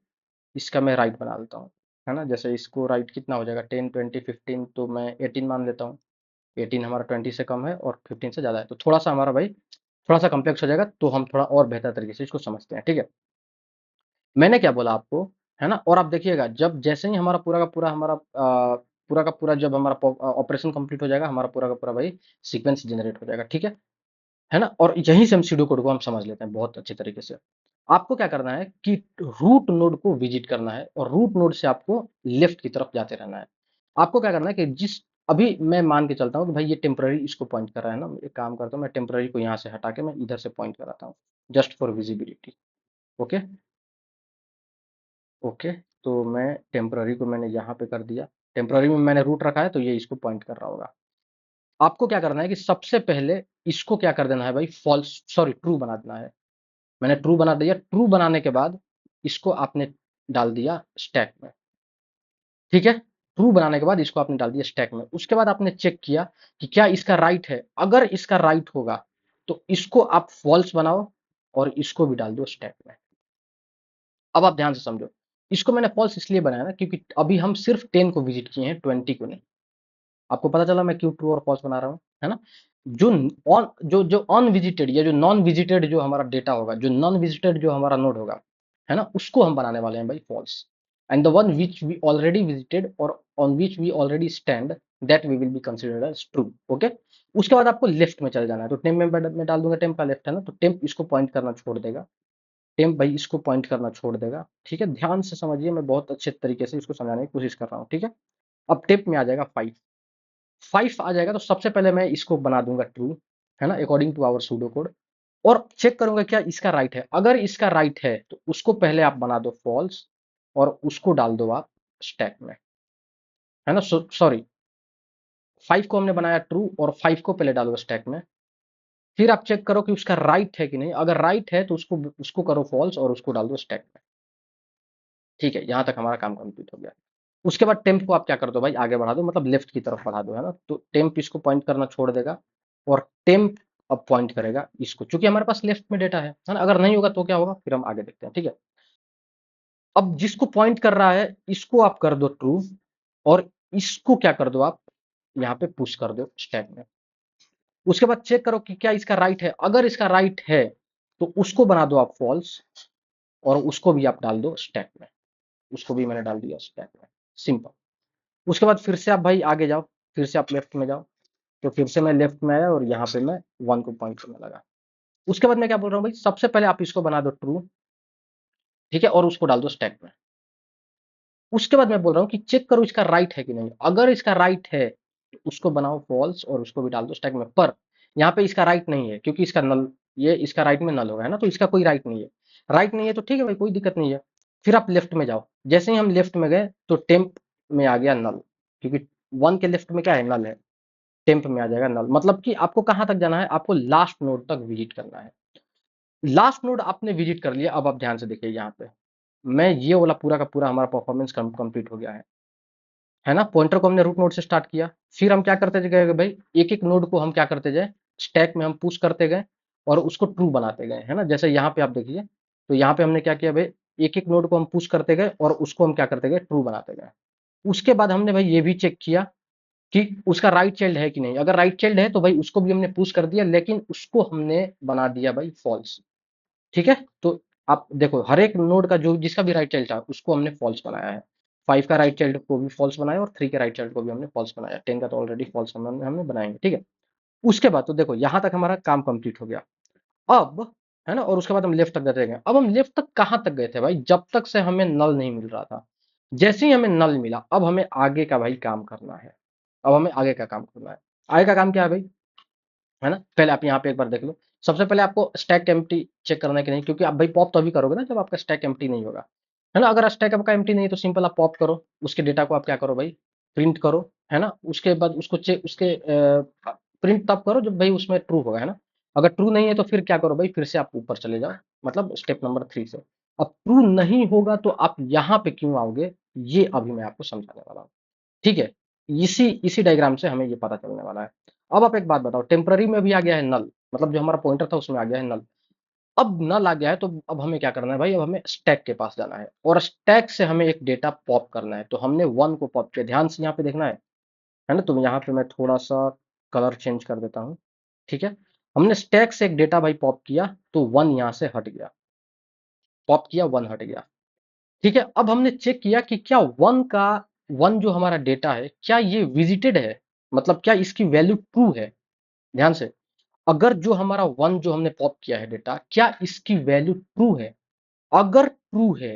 Speaker 1: इसका मैं राइट बना देता हूँ, है ना। जैसे इसको राइट कितना हो जाएगा, 10 20 15, तो मैं 18 मान लेता हूँ। 18 हमारा 20 से कम है और 15 से ज़्यादा है, तो थोड़ा सा हमारा भाई थोड़ा सा कम्प्लेक्स हो जाएगा, तो हम थोड़ा और बेहतर तरीके से इसको समझते हैं, ठीक है। मैंने क्या बोला आपको, है ना। और आप देखिएगा, जब जैसे ही हमारा पूरा का पूरा पूरा का पूरा जब हमारा ऑपरेशन कंप्लीट हो जाएगा, हमारा पूरा का पूरा भाई सीक्वेंस जनरेट हो जाएगा, ठीक है ना। और यहीं से हम सीडो कोड को हम समझ लेते हैं बहुत अच्छे तरीके से। आपको क्या करना है कि रूट नोड को विजिट करना है, और रूट नोड से आपको लेफ्ट की तरफ जाते रहना है। आपको क्या करना है कि जिस अभी मैं मान के चलता हूँ कि भाई ये टेम्पररी इसको पॉइंट कर रहा है ना, एक काम करता हूँ, मैं टेम्पररी को यहाँ से हटा के मैं इधर से पॉइंट कराता हूँ, just for visibility. Okay, okay. तो मैं टेम्पररी को मैंने यहाँ पे कर दिया, टेम्पररी में मैंने रूट रखा है, तो ये इसको पॉइंट कर रहा होगा। आपको क्या करना है कि सबसे पहले इसको क्या कर देना है भाई, फॉल्स सॉरी ट्रू बना देना है। मैंने ट्रू बना दिया, ट्रू बनाने के बाद इसको आपने डाल दिया स्टैक में, ठीक है। ट्रू बनाने के बाद इसको आपने डाल दिया स्टैक में, उसके बाद आपने चेक किया कि क्या इसका राइट है। अगर इसका राइट होगा, तो इसको आप फॉल्स बनाओ, और इसको भी डाल दो स्टैक में। अब आप ध्यान से समझो, इसको मैंने फॉल्स इसलिए बनाया ना, क्योंकि अभी हम सिर्फ 10 को विजिट किए हैं, 20 को नहीं। आपको पता चला मैं क्यों ट्रू और फॉल्स बना रहा हूँ, है ना। जो ऑन जो जो अनविजिटेड या जो नॉन विजिटेड जो हमारा डेटा होगा, जो नॉन विजिटेड जो हमारा नोड होगा, है ना, उसको हम बनाने वाले हैं भाई false. And the one which we already visited और on which we already stand, that we will be considered as true. Okay, उसके बाद आपको लेफ्ट में चले जाना है, तो टेम्प में मैं डाल दूंगा, टेम्प का लेफ्ट है ना, तो टेम्प इसको पॉइंट करना छोड़ देगा, टेम्प भाई इसको पॉइंट करना छोड़ देगा, ठीक है। ध्यान से समझिए, मैं बहुत अच्छे तरीके से इसको समझाने की कोशिश कर रहा हूँ, ठीक है। अब टेम्प में आ जाएगा 5, 5 आ जाएगा, तो सबसे पहले मैं इसको बना दूंगा ट्रू, है ना, according to our pseudo code. और चेक करूंगा क्या इसका राइट है। अगर इसका राइट है, तो उसको पहले आप बना दो फॉल्स, और उसको डाल दो आप स्टैक में, है ना। सॉरी, 5 को हमने बनाया ट्रू और 5 को पहले डालो स्टैक में, फिर आप चेक करो कि उसका राइट है कि नहीं, अगर राइट है तो उसको उसको करो फॉल्स और उसको डाल दो स्टैक में। ठीक है, यहाँ तक हमारा काम कंप्लीट हो गया। उसके बाद टेम्प को आप क्या कर दो भाई, आगे बढ़ा दो, मतलब लेफ्ट की तरफ बढ़ा दो, है ना। तो टेम्प इसको पॉइंट करना छोड़ देगा और टेम्प अब पॉइंट करेगा इसको, क्योंकि हमारे पास लेफ्ट में डेटा है ना। अगर नहीं होगा तो क्या होगा, फिर हम आगे देखते हैं, ठीक है। अब जिसको पॉइंट कर रहा है इसको आप कर दो ट्रू और इसको क्या कर दो आप यहाँ पे पुश कर दो स्टैक में। उसके बाद चेक करो कि क्या इसका राइट है, अगर इसका राइट है तो उसको बना दो आप फॉल्स और उसको भी आप डाल दो स्टैक में। उसको भी मैंने डाल दिया स्टैक में, सिंपल। उसके बाद फिर से आप भाई आगे जाओ, फिर से आप लेफ्ट में जाओ, तो फिर से मैं लेफ्ट में आया और यहाँ पे मैं 1 को पॉइंट करने लगा। उसके बाद मैं क्या बोल रहा हूँ भाई, सबसे पहले आप इसको बना दो ट्रू, ठीक है, और उसको डाल दो स्टैक में। उसके बाद मैं बोल रहा हूँ कि चेक करो इसका राइट है कि नहीं, अगर इसका राइट है तो उसको बनाओ फॉल्स और उसको भी डाल दो स्टैक में। पर यहाँ पे इसका राइट नहीं है क्योंकि इसका नल, ये इसका राइट में नल होगा, है ना, तो इसका कोई राइट नहीं है। राइट नहीं है तो ठीक है भाई, कोई दिक्कत नहीं है। फिर आप लेफ्ट में जाओ, जैसे ही हम लेफ्ट में गए तो टेम्प में आ गया नल, क्योंकि 1 के लेफ्ट में क्या है, नल है। टेम्प में आ जाएगा नल, मतलब कि आपको कहाँ तक जाना है, आपको लास्ट नोड तक विजिट करना है। लास्ट नोड आपने विजिट कर लिया, अब आप ध्यान से देखिए यहाँ पे मैं ये वाला पूरा का पूरा हमारा परफॉर्मेंस कंप्लीट हो गया है ना। पॉइंटर को हमने रूट नोड से स्टार्ट किया, फिर हम क्या करते गए भाई, एक एक नोड को हम क्या करते गए, स्टैक में हम पुश करते गए और उसको ट्रू बनाते गए, है ना। जैसे यहाँ पे आप देखिए, तो यहाँ पे हमने क्या किया भाई, एक एक नोड को हम पुश करते गए और उसको हम क्या करते गए, ट्रू बनाते गए। उसके बाद हमने भाई ये भी चेक किया कि उसका राइट चाइल्ड है कि नहीं, अगर राइट चाइल्ड है तो भाई उसको भी हमने पुश कर दिया, लेकिन उसको हमने बना दिया भाई फॉल्स। ठीक है, तो आप देखो हर एक नोड का जो जिसका भी राइट चाइल्ड था उसको हमने फॉल्स बनाया है। 5 का राइट चाइल्ड को भी फॉल्स बनाया और 3 के राइट चाइल्ड को भी हमने फॉल्स बनाया, 10 का तो ऑलरेडी फॉल्स हमने बनाएंगे, ठीक है। उसके बाद तो देखो यहाँ तक हमारा काम कंप्लीट हो गया। अब है ना, और उसके बाद हम लेफ्ट तक जाते गए। अब हम लेफ्ट तक कहाँ तक गए थे भाई, जब तक से हमें नल नहीं मिल रहा था। जैसे ही हमें नल मिला, अब हमें आगे का भाई काम करना है। अब हमें आगे का काम करना है। आगे का काम क्या है भाई, है ना, पहले आप यहाँ पे एक बार देख लो। सबसे पहले आपको स्टैक एम्प्टी चेक करना है कि नहीं, क्योंकि आप भाई पॉप तो अभी करोगे ना जब आपका स्टैक एम्प्टी नहीं होगा, है ना। अगर स्टैक आपका एम्प्टी नहीं है तो सिंपल आप पॉप करो, उसके डेटा को आप क्या करो भाई, प्रिंट करो, है ना। उसके बाद उसको चेक उसके प्रिंट तब करो जब भाई उसमें ट्रू होगा, है ना। अगर ट्रू नहीं है तो फिर क्या करो भाई, फिर से आप ऊपर चले जाओ, मतलब स्टेप नंबर 3 से। अब ट्रू नहीं होगा तो आप यहाँ पे क्यों आओगे, ये अभी मैं आपको समझाने वाला हूँ, ठीक है। इसी इसी डायग्राम से हमें ये पता चलने वाला है। अब आप एक बात बताओ, टेम्पररी में भी आ गया है नल, मतलब जो हमारा पॉइंटर था उसमें आ गया है नल। अब नल आ गया है तो अब हमें क्या करना है भाई, अब हमें स्टैक के पास जाना है और स्टैक से हमें एक डेटा पॉप करना है। तो हमने 1 को पॉप किया, ध्यान से यहाँ पे देखना है ना। तो यहाँ पे मैं थोड़ा सा कलर चेंज कर देता हूँ, ठीक है। हमने स्टैक से एक डेटा भाई पॉप किया तो 1 यहाँ से हट गया, पॉप किया 1 हट गया, ठीक है। अब हमने चेक किया कि क्या 1 जो हमारा डेटा है क्या ये विजिटेड है, मतलब क्या इसकी वैल्यू ट्रू है। ध्यान से, अगर जो हमारा 1 जो हमने पॉप किया है डेटा, क्या इसकी वैल्यू ट्रू है, अगर ट्रू है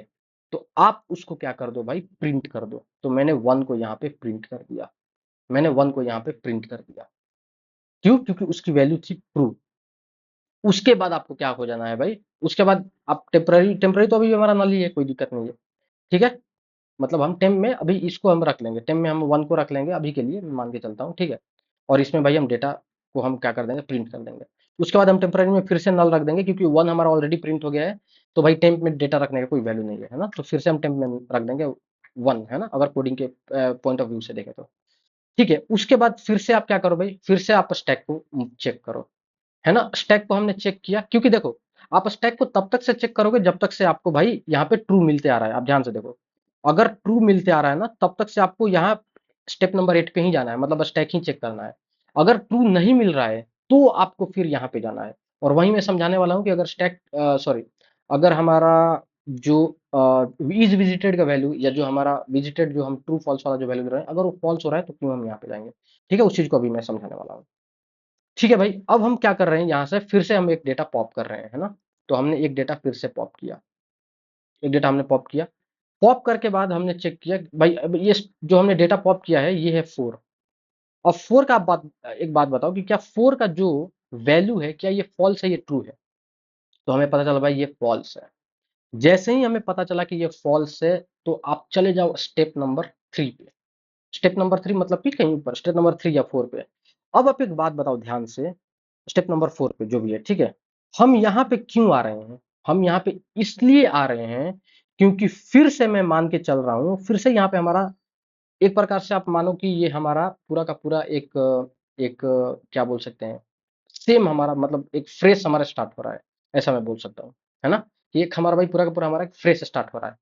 Speaker 1: तो आप उसको क्या कर दो भाई, प्रिंट कर दो। तो मैंने 1 को यहाँ पे प्रिंट कर दिया, मैंने 1 को यहाँ पे प्रिंट कर दिया, क्यों, क्योंकि उसकी वैल्यू थी ट्रू। उसके बाद आपको क्या हो जाना है भाई, उसके बाद आप टेम्पररी टेम्पररी तो अभी हमारा नल ही है, कोई दिक्कत नहीं है, ठीक है। मतलब हम टेम में अभी इसको हम रख लेंगे, टेम में हम 1 को रख लेंगे अभी के लिए, मैं मान के चलता हूँ, ठीक है। और इसमें भाई हम डेटा को हम क्या कर देंगे, प्रिंट कर देंगे। उसके बाद हम टेम्पररी में फिर से नल रख देंगे, क्योंकि 1 हमारा ऑलरेडी प्रिंट हो गया है। तो भाई टेम्प में डेटा रखने का कोई वैल्यू नहीं है ना, तो फिर से हम टेम्प में रख देंगे 1, है ना, अगर कोडिंग के पॉइंट ऑफ व्यू से देखें तो, ठीक है। उसके बाद फिर से आप क्या करो भाई, फिर से आप स्टैक को चेक करो, है ना। स्टैक को हमने चेक किया, क्योंकि देखो आप स्टैक को तब तक से चेक करोगे जब तक से आपको भाई यहाँ पे ट्रू मिलते आ रहा है। आप ध्यान से देखो, अगर ट्रू मिलते आ रहा है ना तब तक से आपको यहाँ स्टेप नंबर 8 पे ही जाना है, मतलब स्टैक ही चेक करना है। अगर ट्रू नहीं मिल रहा है तो आपको फिर यहाँ पे जाना है। और वही मैं समझाने वाला हूँ कि अगर स्टैक सॉरी, अगर हमारा जो इज विजिटेड का वैल्यू या जो हमारा विजिटेड जो हम ट्रू फॉल्स वाला जो वैल्यू दे रहे हैं, अगर वो फॉल्स हो रहा है तो क्यों हम यहाँ पे जाएंगे, ठीक है। उस चीज को अभी मैं समझाने वाला हूँ, ठीक है भाई। अब हम क्या कर रहे हैं, यहाँ से फिर से हम एक डेटा पॉप कर रहे हैं, है ना। तो हमने एक डेटा फिर से पॉप किया, एक डेटा हमने पॉप किया। पॉप करके बाद हमने चेक किया भाई, अब ये जो हमने डेटा पॉप किया है ये है 4। अब 4 का आप एक बात बताओ कि क्या 4 का जो वैल्यू है क्या ये फॉल्स है, ये ट्रू है। तो हमें पता चला भाई ये फॉल्स है। जैसे ही हमें पता चला कि ये फॉल्स है तो आप चले जाओ स्टेप नंबर 3 पे, स्टेप नंबर 3 मतलब कि कहीं ऊपर, स्टेप नंबर 3 या 4 पे। अब आप एक बात बताओ ध्यान से, स्टेप नंबर 4 पे जो भी है, ठीक है? हम यहाँ पे क्यों आ रहे हैं? हम यहाँ पे इसलिए आ रहे हैं क्योंकि फिर से मैं मान के चल रहा हूँ, फिर से यहाँ पे हमारा एक प्रकार से आप मानो कि ये हमारा पूरा का पूरा एक क्या बोल सकते हैं, सेम हमारा मतलब एक फ्रेश हमारा स्टार्ट हो रहा है, ऐसा मैं बोल सकता हूँ, है ना? कि एक हमारा भाई पूरा का पूरा हमारा एक फ्रेश स्टार्ट हो रहा है।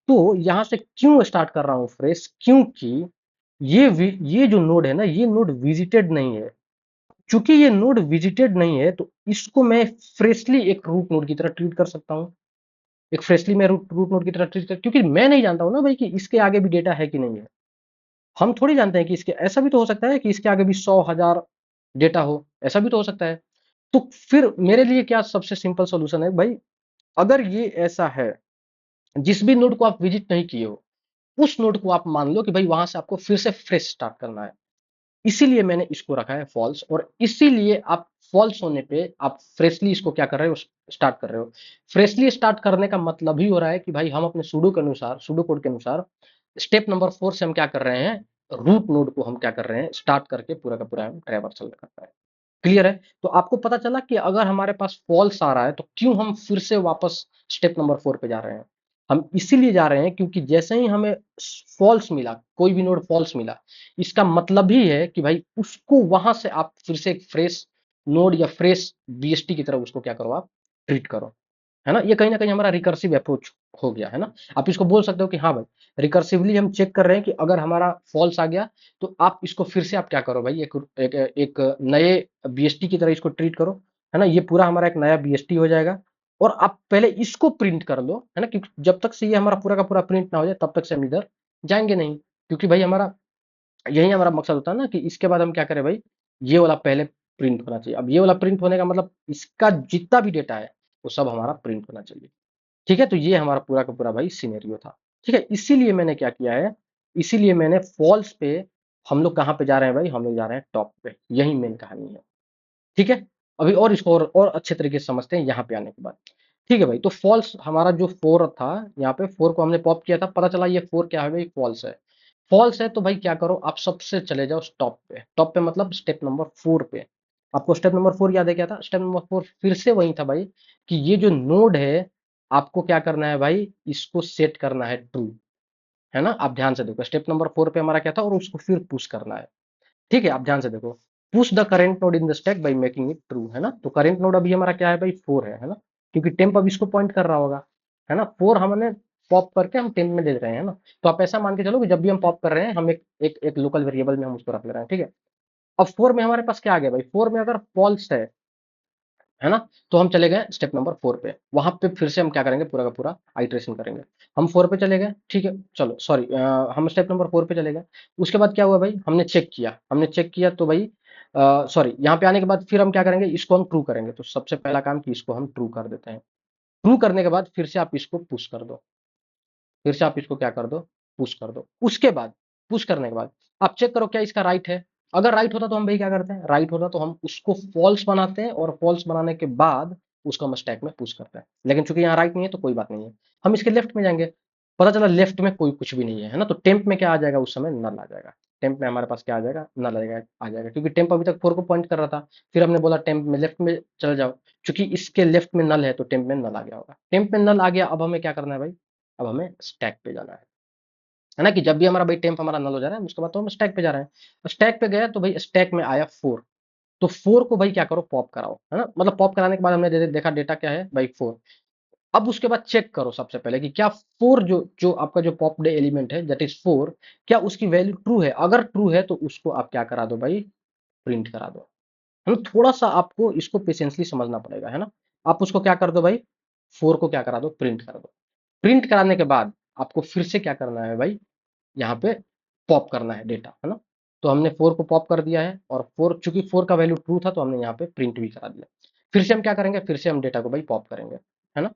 Speaker 1: तो यहाँ से क्यों स्टार्ट कर रहा हूँ फ्रेश? क्योंकि ये जो नोड है ना, ये नोड विजिटेड नहीं है। चूंकि ये नोड विजिटेड नहीं है, तो इसको मैं फ्रेशली एक रूट नोड की तरह ट्रीट कर सकता हूँ। एक फ्रेशली मैं रूट नोड की तरह ट्रीट कर, क्योंकि मैं नहीं जानता हूँ ना भाई कि इसके आगे भी डेटा है कि नहीं है। हम थोड़ी जानते हैं कि इसके, ऐसा भी तो हो सकता है कि इसके आगे भी 100,000 डेटा हो, ऐसा भी तो हो सकता है। तो फिर मेरे लिए क्या सबसे सिंपल सॉल्यूशन है भाई, अगर ये ऐसा है, जिस भी नोड को आप विजिट नहीं किए हो, उस नोड को आप मान लो कि भाई वहां से आपको फिर से फ्रेश स्टार्ट करना है। इसीलिए मैंने इसको रखा है फॉल्स, और इसीलिए आप फॉल्स होने पे आप फ्रेशली इसको क्या कर रहे हो, स्टार्ट कर रहे हो। फ्रेशली स्टार्ट करने का मतलब ही हो रहा है कि भाई हम अपने सूडो के अनुसार, सूडो कोड के अनुसार स्टेप नंबर 4 से हम क्या कर रहे हैं, रूट नोड को हम क्या कर रहे हैं, स्टार्ट करके पूरा का पूरा हम ट्रैवर्सल कर रहे हैं। क्लियर है? तो आपको पता चला कि अगर हमारे पास फॉल्स आ रहा है तो क्यों हम फिर से वापस स्टेप नंबर 4 पे जा रहे हैं। हम इसीलिए जा रहे हैं क्योंकि जैसे ही हमें फॉल्स मिला, कोई भी नोड फॉल्स मिला, इसका मतलब ही है कि भाई उसको वहां से आप फिर से एक फ्रेश नोड या फ्रेश बीएसटी की तरह उसको क्या करो, आप ट्रीट करो। है ना? ये कहीं ना कहीं हमारा रिकर्सिव अप्रोच हो गया, है ना? आप इसको बोल सकते हो कि हाँ भाई, रिकर्सिवली हम चेक कर रहे हैं कि अगर हमारा फॉल्स आ गया तो आप इसको फिर से आप क्या करो भाई, एक नए बीएसटी की तरह इसको ट्रीट करो। है ना? ये पूरा हमारा एक नया बीएसटी हो जाएगा, और आप पहले इसको प्रिंट कर लो, है ना? क्योंकि जब तक से ये हमारा पूरा का पूरा प्रिंट ना हो जाए तब तक से हम इधर जाएंगे नहीं, क्योंकि भाई हमारा यही हमारा मकसद होता है ना कि इसके बाद हम क्या करें भाई, ये वाला पहले प्रिंट होना चाहिए। अब ये वाला प्रिंट होने का मतलब इसका जितना भी डेटा है वो सब हमारा प्रिंट होना चाहिए। ठीक है? तो ये हमारा पूरा का पूरा भाई सिनेरियो था। ठीक है? इसीलिए मैंने क्या किया है, इसीलिए मैंने फॉल्स पे, हम लोग कहाँ पे जा रहे हैं भाई, हम लोग जा रहे हैं टॉप पे। यही मेन कहानी है। ठीक है? अभी और इसको और अच्छे तरीके से समझते हैं यहाँ पे आने के बाद। ठीक है भाई, तो फॉल्स हमारा जो 4 था, यहाँ पे 4 को हमने पॉप किया था, पता चला ये 4 क्या है भाई, फॉल्स है। फॉल्स है तो भाई क्या करो, आप सबसे चले जाओ टॉप पे। टॉप पे मतलब स्टेप नंबर 4 पे। आपको स्टेप नंबर 4 याद है क्या था? स्टेप नंबर 4 फिर से वही था भाई, कि ये जो नोड है, आपको क्या करना है भाई, इसको सेट करना है ट्रू। है ना? आप ध्यान से देखो, स्टेप नंबर 4 पे हमारा क्या था, और उसको फिर पुश करना है। ठीक है? आप ध्यान से देखो, push the current node in the stack by making it true. है ना? तो करेंट नोड अभी हमारा क्या है भाई, 4 है ना? क्योंकि टेम्प अब इसको पॉइंट कर रहा होगा। है ना? 4 हमने पॉप करके हम टेम्प में दे रहे हैं ना। तो आप ऐसा मान के चलो कि जब भी हम पॉप कर रहे हैं, हम एक लोकल वेरिएबल में हम उसको रख ले रहे हैं। ठीक है? अब 4 में हमारे पास क्या आ गया भाई, 4 में अगर फॉल्स है ना, तो हम चले गए स्टेप नंबर 4 पे। वहां पे फिर से हम क्या करेंगे, पूरा का पूरा आइट्रेशन करेंगे। हम 4 पे चले गए, ठीक है, चलो सॉरी, हम स्टेप नंबर 4 पे चले गए। उसके बाद क्या हुआ भाई, हमने चेक किया तो भाई सॉरी, यहाँ पे आने के बाद फिर हम क्या करेंगे, इसको हम ट्रू करेंगे। तो सबसे पहला काम कि इसको हम ट्रू कर देते हैं। ट्रू करने के बाद फिर से आप इसको पुश कर दो, फिर से आप इसको क्या कर दो, पुश कर दो। उसके बाद पुश करने के बाद आप चेक करो क्या इसका राइट है। अगर राइट होता तो हम भाई क्या करते हैं, राइट होता तो हम उसको फॉल्स बनाते हैं, और फॉल्स बनाने के बाद उसको हम स्टैक में पुश करते हैं। लेकिन चूंकि यहाँ राइट नहीं है तो कोई बात नहीं है, हम इसके लेफ्ट में जाएंगे। पता चला लेफ्ट में कोई कुछ भी नहीं है, है ना? तो टेम्प में क्या आ जाएगा, उस समय नल आ जाएगा। टेम्प में हमारे पास क्या आ जाएगा, नल आ जाएगा, क्योंकि टेम्प अभी तक 4 को पॉइंट कर रहा था। फिर हमने बोला टेम्प में लेफ्ट में चल जाओ, चूंकि इसके लेफ्ट में नल है तो टेम्प में नल आ गया होगा। टेम्प में नल आ गया, अब हमें क्या करना है भाई, अब हमें स्टैक पे जाना है ना? कि जब भी हमारा भाई टेम्प हमारा नल हो जा रहा है, उसके बाद तो हम स्टैक पे जा रहे हैं। स्टैक पे गया तो भाई स्टैक में आया 4। तो 4 को भाई क्या करो, पॉप कराओ। है ना? मतलब पॉप कराने के बाद हमने देखा डेटा क्या है भाई, 4। अब उसके बाद चेक करो सबसे पहले कि क्या 4 जो जो आपका जो पॉप्ड एलिमेंट है, दैट इज 4, क्या उसकी वैल्यू ट्रू है। अगर ट्रू है तो उसको आप क्या करा दो भाई, प्रिंट करा दो। है ना? थोड़ा सा आपको इसको पेशेंसली समझना पड़ेगा, है ना? आप उसको क्या कर दो भाई, 4 को क्या करा दो, प्रिंट करा दो। प्रिंट कराने के बाद आपको फिर से क्या करना है भाई, यहाँ पे पॉप करना है डेटा। है ना? तो हमने 4 को पॉप कर दिया है, और 4 चूंकि 4 का वैल्यू ट्रू था तो हमने यहाँ पे प्रिंट भी करा दिया। फिर से हम क्या करेंगे, फिर से हम डेटा को भाई पॉप करेंगे। है ना?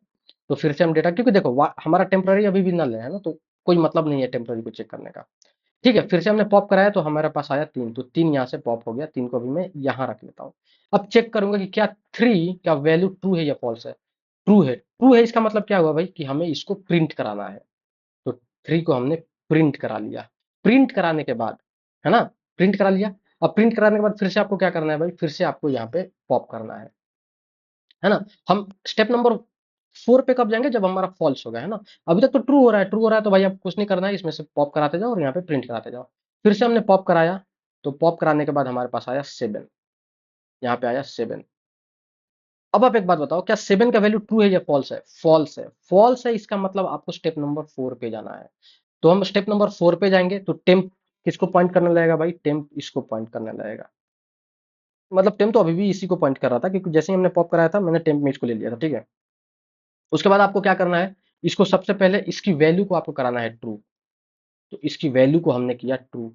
Speaker 1: तो फिर से हम डेटा, क्योंकि देखो हमारा टेम्पररी अभी भी नल है ना, तो कोई मतलब नहीं है टेम्पररी को चेक करने का। ठीक है? फिर से हमने पॉप कराया तो हमारे पास आया 3, तो 3 यहाँ से पॉप हो गया। 3 को भी मैं यहाँ रख लेता हूँ। अब चेक करूंगा कि क्या 3 का वैल्यू ट्रू है या फॉल्स है। ट्रू है, ट्रू है, इसका मतलब क्या हुआ भाई, कि हमें इसको प्रिंट कराना है। तो 3 को हमने प्रिंट करा लिया। प्रिंट कराने के बाद है ना? प्रिंट करा लिया। अब प्रिंट कराने के बाद फिर से आपको क्या करना है भाई, फिर से आपको यहाँ पे पॉप करना है ना? हम स्टेप नंबर 4 पे कब जाएँगे, जब हमारा फॉल्स हो गया, है ना? अभी तक तो ट्रू हो रहा है, ट्रू हो रहा है तो भाई आपको कुछ नहीं करना है, इसमें से पॉप कराते जाओ और यहाँ पे प्रिंट कराते जाओ। फिर से हमने पॉप कराया, तो पॉप कराने के बाद हमारे पास आया 7, यहाँ पे आया 7। अब आप एक बात बताओ, क्या 7 का वैल्यू ट्रू है या फॉल्स है? फॉल्स है। फॉल्स है, इसका मतलब आपको स्टेप नंबर 4 पे जाना है। तो हम स्टेप नंबर 4 पे जाएँगे, तो टेम्प किसको पॉइंट करने लगेगा भाई? टेम्प इसको पॉइंट करने लगेगा। मतलब टेम्प तो अभी भी इसी को पॉइंट कर रहा था, क्योंकि जैसे ही हमने पॉप कराया था, मैंने टेम्प में इसको ले लिया था, ठीक है? उसके बाद आपको क्या करना है, इसको सबसे पहले इसकी वैल्यू को आपको कराना है ट्रू। तो इसकी वैल्यू को हमने किया ट्रू,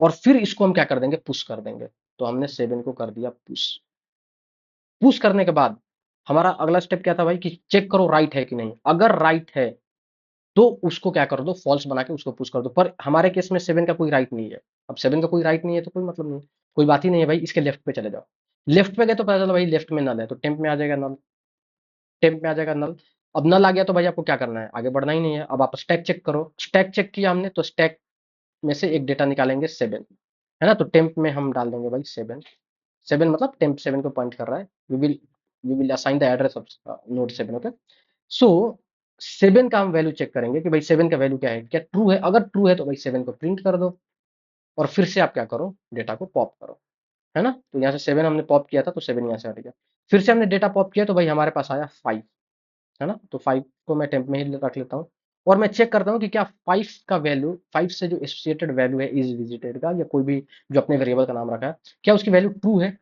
Speaker 1: और फिर इसको हम क्या कर देंगे, पुश कर देंगे। तो हमने 7 को कर दिया पुश। पुश करने के बाद हमारा अगला स्टेप क्या था भाई, कि चेक करो राइट है कि नहीं। अगर राइट है तो उसको क्या कर दो, फॉल्स बना के उसको पुश कर दो। पर हमारे केस में 7 का कोई राइट नहीं है। अब 7 का कोई राइट नहीं है तो कोई मतलब नहीं, कोई बात ही नहीं है भाई। इसके लेफ्ट पे चले जाओ। लेफ्ट पे गए तो पता चला भाई लेफ्ट में नल है, तो टेम्प में आ जाएगा नल। टेम्प में आ जाएगा नल। अब नल आ गया तो भाई आपको क्या करना है, आगे बढ़ना ही नहीं है। अब आप स्टैक चेक करो। स्टैक चेक किया हमने, तो स्टैक में से एक डेटा निकालेंगे 7, है ना? तो टेम्प में हम डाल देंगे भाई 7। 7 मतलब टेम्प 7 को पॉइंट कर रहा है। We will assign the address of node 7। Okay, so 7 का हम वैल्यू चेक करेंगे कि भाई 7 का वैल्यू क्या है, क्या ट्रू है। अगर ट्रू है तो भाई 7 को प्रिंट कर दो, और फिर से आप क्या करो, डेटा को पॉप करो, है ना? तो यहाँ से 7 हमने पॉप किया था, तो 7 यहाँ से हट गया। फिर से हमने डेटा पॉप किया, तो भाई हमारे पास आया 5, है ना? तो 5 को मैं टेम्प में ही रख लेता हूँ, और मैं चेक करता हूँ कि क्या 5 का वैल्यू, 5 से जो एसोसिएटेड वैल्यू है इज विजिटेड का, या कोई भी जो अपने वेरिएबल का नाम रखा है, क्या उसकी वैल्यू ट्रू है।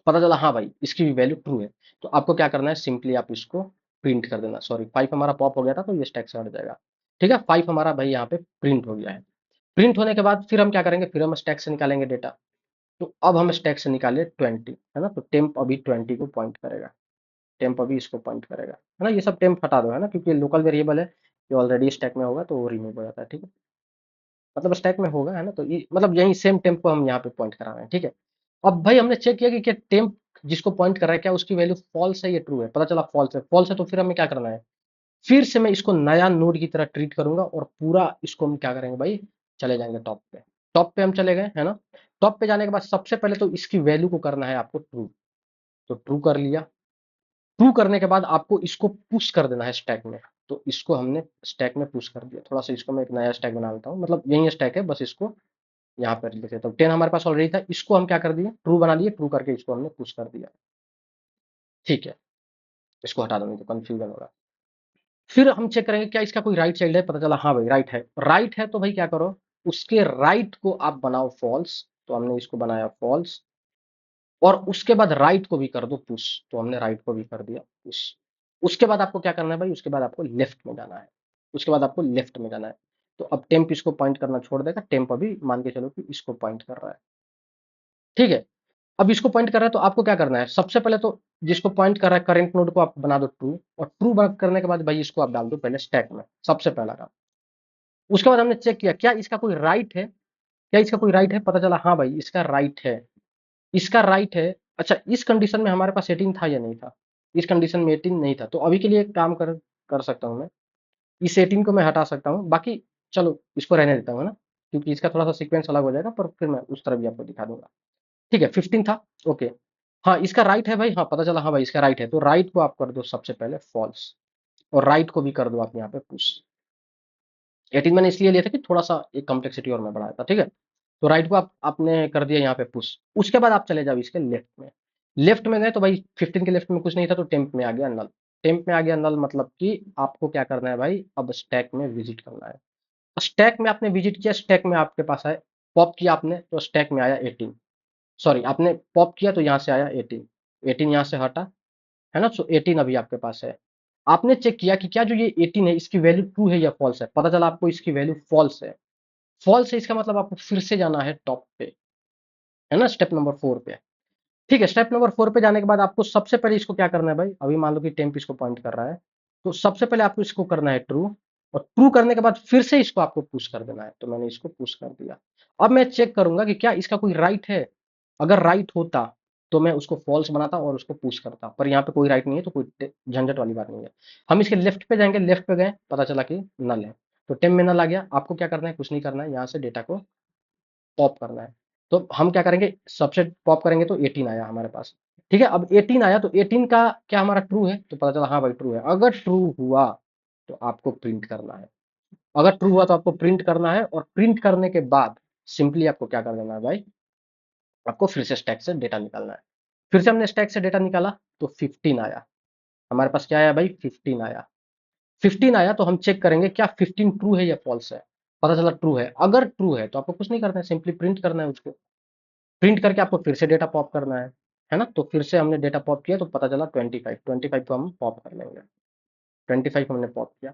Speaker 1: पता चला हाँ भाई इसकी भी वैल्यू ट्रू है। तो आपको क्या करना है, सिंपली आप इसको प्रिंट कर देना। सॉरी, 5 हमारा पॉप हो गया था, तो ये स्टैक से हट जाएगा। ठीक है, 5 हमारा भाई यहाँ पे प्रिंट हो गया है। प्रिंट होने के बाद फिर हम क्या करेंगे, फिर हम स्टैक से निकालेंगे डेटा। तो अब हम स्टैक से निकाले 20, है ना? तो टेम्प अभी 20 को पॉइंट करेगा। टेम्प अभी इसको पॉइंट करेगा, है ना? ये सब टेम्प हटा दो, है ना, क्योंकि लोकल वेरिएबल है, ये ऑलरेडी स्टैक में होगा तो वो रिमूव हो जाता है। ठीक है, मतलब स्टैक में होगा, है ना? तो ये मतलब यही सेम टेम्प को हम यहाँ पे पॉइंट करा रहे हैं। ठीक है, अब भाई हमने चेक किया कि क्या टेम्प जिसको पॉइंट कर रहा है, क्या उसकी वैल्यू फॉल्स है या ट्रू है। पता चला फॉल्स है। फॉल्स है तो फिर हमें क्या करना है, फिर से मैं इसको नया नोड की तरह ट्रीट करूंगा, और पूरा इसको हम क्या करेंगे भाई, चले जाएंगे टॉप पे। टॉप पे हम चले गए, है ना? टॉप पे जाने के बाद सबसे पहले तो इसकी वैल्यू को करना है आपको ट्रू। तो ट्रू कर लिया। ट्रू करने के बाद आपको इसको पुश कर देना है स्टैक में। तो इसको हमने स्टैक में पुश कर दिया। थोड़ा सा इसको मैं एक नया स्टैक बना लेता हूँ, मतलब यही स्टैक है, बस इसको यहाँ पर लिख देता हूँ। 10 हमारे पास ऑलरेडी था, इसको हम क्या कर दिए, ट्रू बना दिए। ट्रू करके इसको हमने पुश कर दिया। ठीक है, इसको हटा दो, नहीं तो कंफ्यूजन होगा। फिर हम चेक करेंगे क्या इसका कोई राइट चाइल्ड है। पता चला हाँ भाई राइट है। राइट है तो भाई क्या करो, उसके राइट को आप बनाओ फॉल्स। तो हमने इसको बनाया फॉल्स, और उसके बाद राइट को भी कर दो पुश। तो हमने राइट को भी कर दिया पुश। उसके बाद आपको क्या करना है भाई, उसके बाद आपको लेफ्ट में जाना है। उसके बाद आपको लेफ्ट में जाना है। तो अब टेम्प इसको पॉइंट करना छोड़ देगा। टेम्प अभी मान के चलो कि इसको पॉइंट कर रहा है। ठीक है, अब इसको पॉइंट कर रहा है तो आपको क्या करना है, सबसे पहले तो जिसको पॉइंट कर रहा है करेंट नोड को आप बना दो ट्रू, और ट्रू करने के बाद भाई इसको आप डाल दो पहले स्टैक में, सबसे पहला काम। उसके बाद हमने चेक किया क्या इसका कोई राइट है। क्या इसका कोई राइट है। पता चला हाँ भाई इसका राइट है। इसका राइट है। अच्छा, इस कंडीशन में हमारे पास 18 था या नहीं था। इस कंडीशन में 18 नहीं था, तो अभी के लिए एक काम कर कर सकता हूँ मैं, इस 18 को मैं हटा सकता हूँ। बाकी चलो इसको रहने देता हूँ, है ना, क्योंकि इसका थोड़ा सा सीक्वेंस अलग हो जाएगा, पर फिर मैं उस तरह भी आपको दिखा दूंगा। ठीक है, 15 था। ओके, हाँ इसका राइट है भाई। हाँ पता चला हाँ भाई इसका राइट है, तो राइट को आप कर दो सबसे पहले फॉल्स, और राइट को भी कर दो आप यहाँ पे पुश। 18 मैंने इसलिए लिया था कि थोड़ा सा एक कॉम्प्लेक्सिटी और मैं बढ़ाया था। ठीक है, तो राइट को आपने कर दिया यहाँ पे पुश। उसके बाद आप चले जाओ इसके लेफ्ट में। लेफ्ट में गए तो भाई 15 के लेफ्ट में कुछ नहीं था, तो टेम्प में आ गया नल। टेम्प में आ गया नल, मतलब कि आपको क्या करना है भाई, अब स्टैक में विजिट करना है। स्टैक में आपने विजिट किया, स्टैक में आपके पास आए, पॉप किया आपने तो स्टैक में आया 18। सॉरी, आपने पॉप किया तो यहाँ से आया 18। 18 यहाँ से हटा, है ना? सो 18 अभी आपके पास है। आपने चेक किया कि क्या जो ये 18 है इसकी वैल्यू ट्रू है या फॉल्स है। पता चला आपको इसकी वैल्यू फॉल्स है। फॉल्स है, इसका मतलब आपको फिर से जाना है टॉप पे, है ना, स्टेप नंबर 4 पे। ठीक है, स्टेप नंबर 4 पे जाने के बाद आपको सबसे पहले इसको क्या करना है भाई, अभी मान लो कि टेम्प इसको पॉइंट कर रहा है, तो सबसे पहले आपको इसको करना है ट्रू, और ट्रू करने के बाद फिर से इसको आपको पुश कर देना है। तो मैंने इसको पुश कर दिया। अब मैं चेक करूंगा कि क्या इसका कोई राइट है। अगर राइट होता तो मैं उसको फॉल्स बनाता और उसको पुश करता, पर यहाँ पे कोई राइट नहीं है, तो कोई झंझट वाली बात नहीं है। हम इसके लेफ्ट पे जाएंगे। लेफ्ट पे गए, पता चला कि नल है, तो टेम में नल आ गया। आपको क्या करना है, कुछ नहीं करना है, यहाँ से डेटा को पॉप करना है। तो हम क्या करेंगे, सबसे पॉप करेंगे तो 18 आया हमारे पास। ठीक है, अब 18 आया तो 18 का क्या हमारा ट्रू है, तो पता चला हाँ भाई ट्रू है। अगर ट्रू हुआ तो आपको प्रिंट करना है, अगर ट्रू हुआ तो आपको प्रिंट करना है, और प्रिंट करने के बाद सिंपली आपको क्या कर देना है भाई, आपको फिर से स्टैक से डेटा निकालना है। फिर से हमने स्टैक से डेटा निकाला तो 15 आया हमारे पास। क्या आया भाई, 15 आया। 15 आया तो हम चेक करेंगे क्या 15 ट्रू है या फॉल्स है। पता चला ट्रू है। अगर ट्रू है तो आपको कुछ नहीं करना है, सिंपली प्रिंट करना है उसको। प्रिंट करके आपको फिर से डेटा पॉप करना है ना। तो फिर से हमने डेटा पॉप किया तो पता चला 25, 25 को हम पॉप कर लेंगे। 25 हमने पॉप किया।